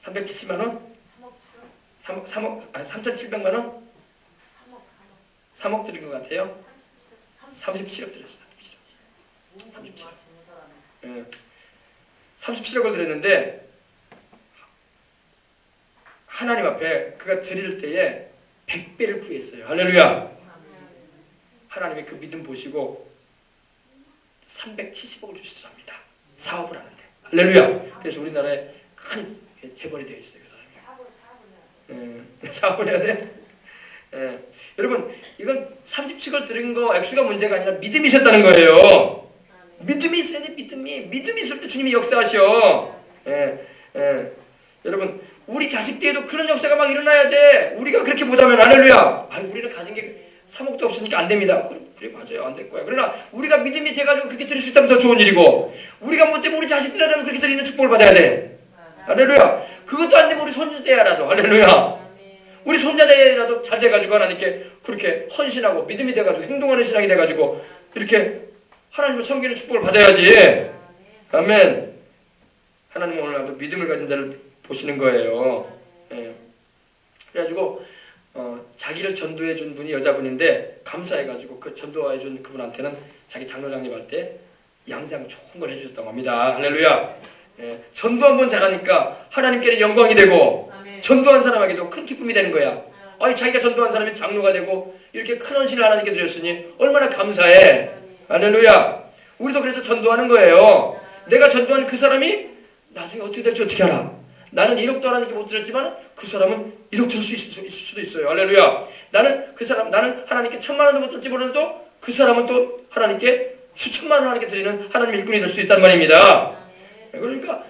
370만 원? 3,700만 원? 3억 드린 것 같아요? 37억 드렸어요. 37억. 예. 37억을 드렸는데 하나님 앞에 그가 드릴 때에 100배를 구했어요. 할렐루야. 하나님의 그 믿음 보시고 370억을 주시더랍니다. 사업을 하는데. 할렐루야. 그래서 우리나라에 큰 재벌이 되어 있어요. 그 사람이. 사업을 해야 돼? 예. 여러분 이건 37억 드린 거 액수가 문제가 아니라 믿음이 있었다는 거예요. 믿음이 있어야 돼. 믿음이 있을 때 주님이 역사하셔. 여러분 우리 자식 때에도 그런 역사가 막 일어나야 돼. 우리가 그렇게 못하면 할렐루야. 우리는 가진 게 3억도 없으니까 안 됩니다. 그래 맞아요. 안 될 거야. 그러나 우리가 믿음이 돼가지고 그렇게 드릴 수 있다면 더 좋은 일이고 우리가 못되면 우리 자식들이라도 그렇게 드리는 축복을 받아야 돼. 할렐루야. 그것도 안 되면 우리 손주 때라도 할렐루야. 우리 손자 때라도 잘 돼가지고 하나님께 그렇게 헌신하고 믿음이 돼가지고 행동하는 신앙이 돼가지고 이렇게 하나님을 섬기는 축복을 받아야지. 아멘. 하나님은 오늘날도 믿음을 가진 자를 보시는 거예요. 예. 그래가지고 자기를 전도해 준 분이 여자분인데 감사해가지고 그 전도해 준 그분한테는 자기 장로 장립할 때 양장 좋은 걸 해주셨다고 합니다. 할렐루야. 예. 전도 한번 잘하니까 하나님께는 영광이 되고 아멘. 전도한 사람에게도 큰 기쁨이 되는 거야. 자기가 전도한 사람이 장로가 되고 이렇게 큰 헌신을 하나님께 드렸으니 얼마나 감사해. 할렐루야. 우리도 그래서 전도하는 거예요. 내가 전도한 그 사람이 나중에 어떻게 될지 어떻게 알아? 나는 1억도 하나님께 못 드렸지만 그 사람은 1억 드릴 수 있을 수도 있어요. 할렐루야. 나는 하나님께 1,000만 원도 못 드릴지 몰라도 그 사람은 또 하나님께 수천만 원 하나님께 드리는 하나님의 일꾼이 될 수 있단 말입니다. 그러니까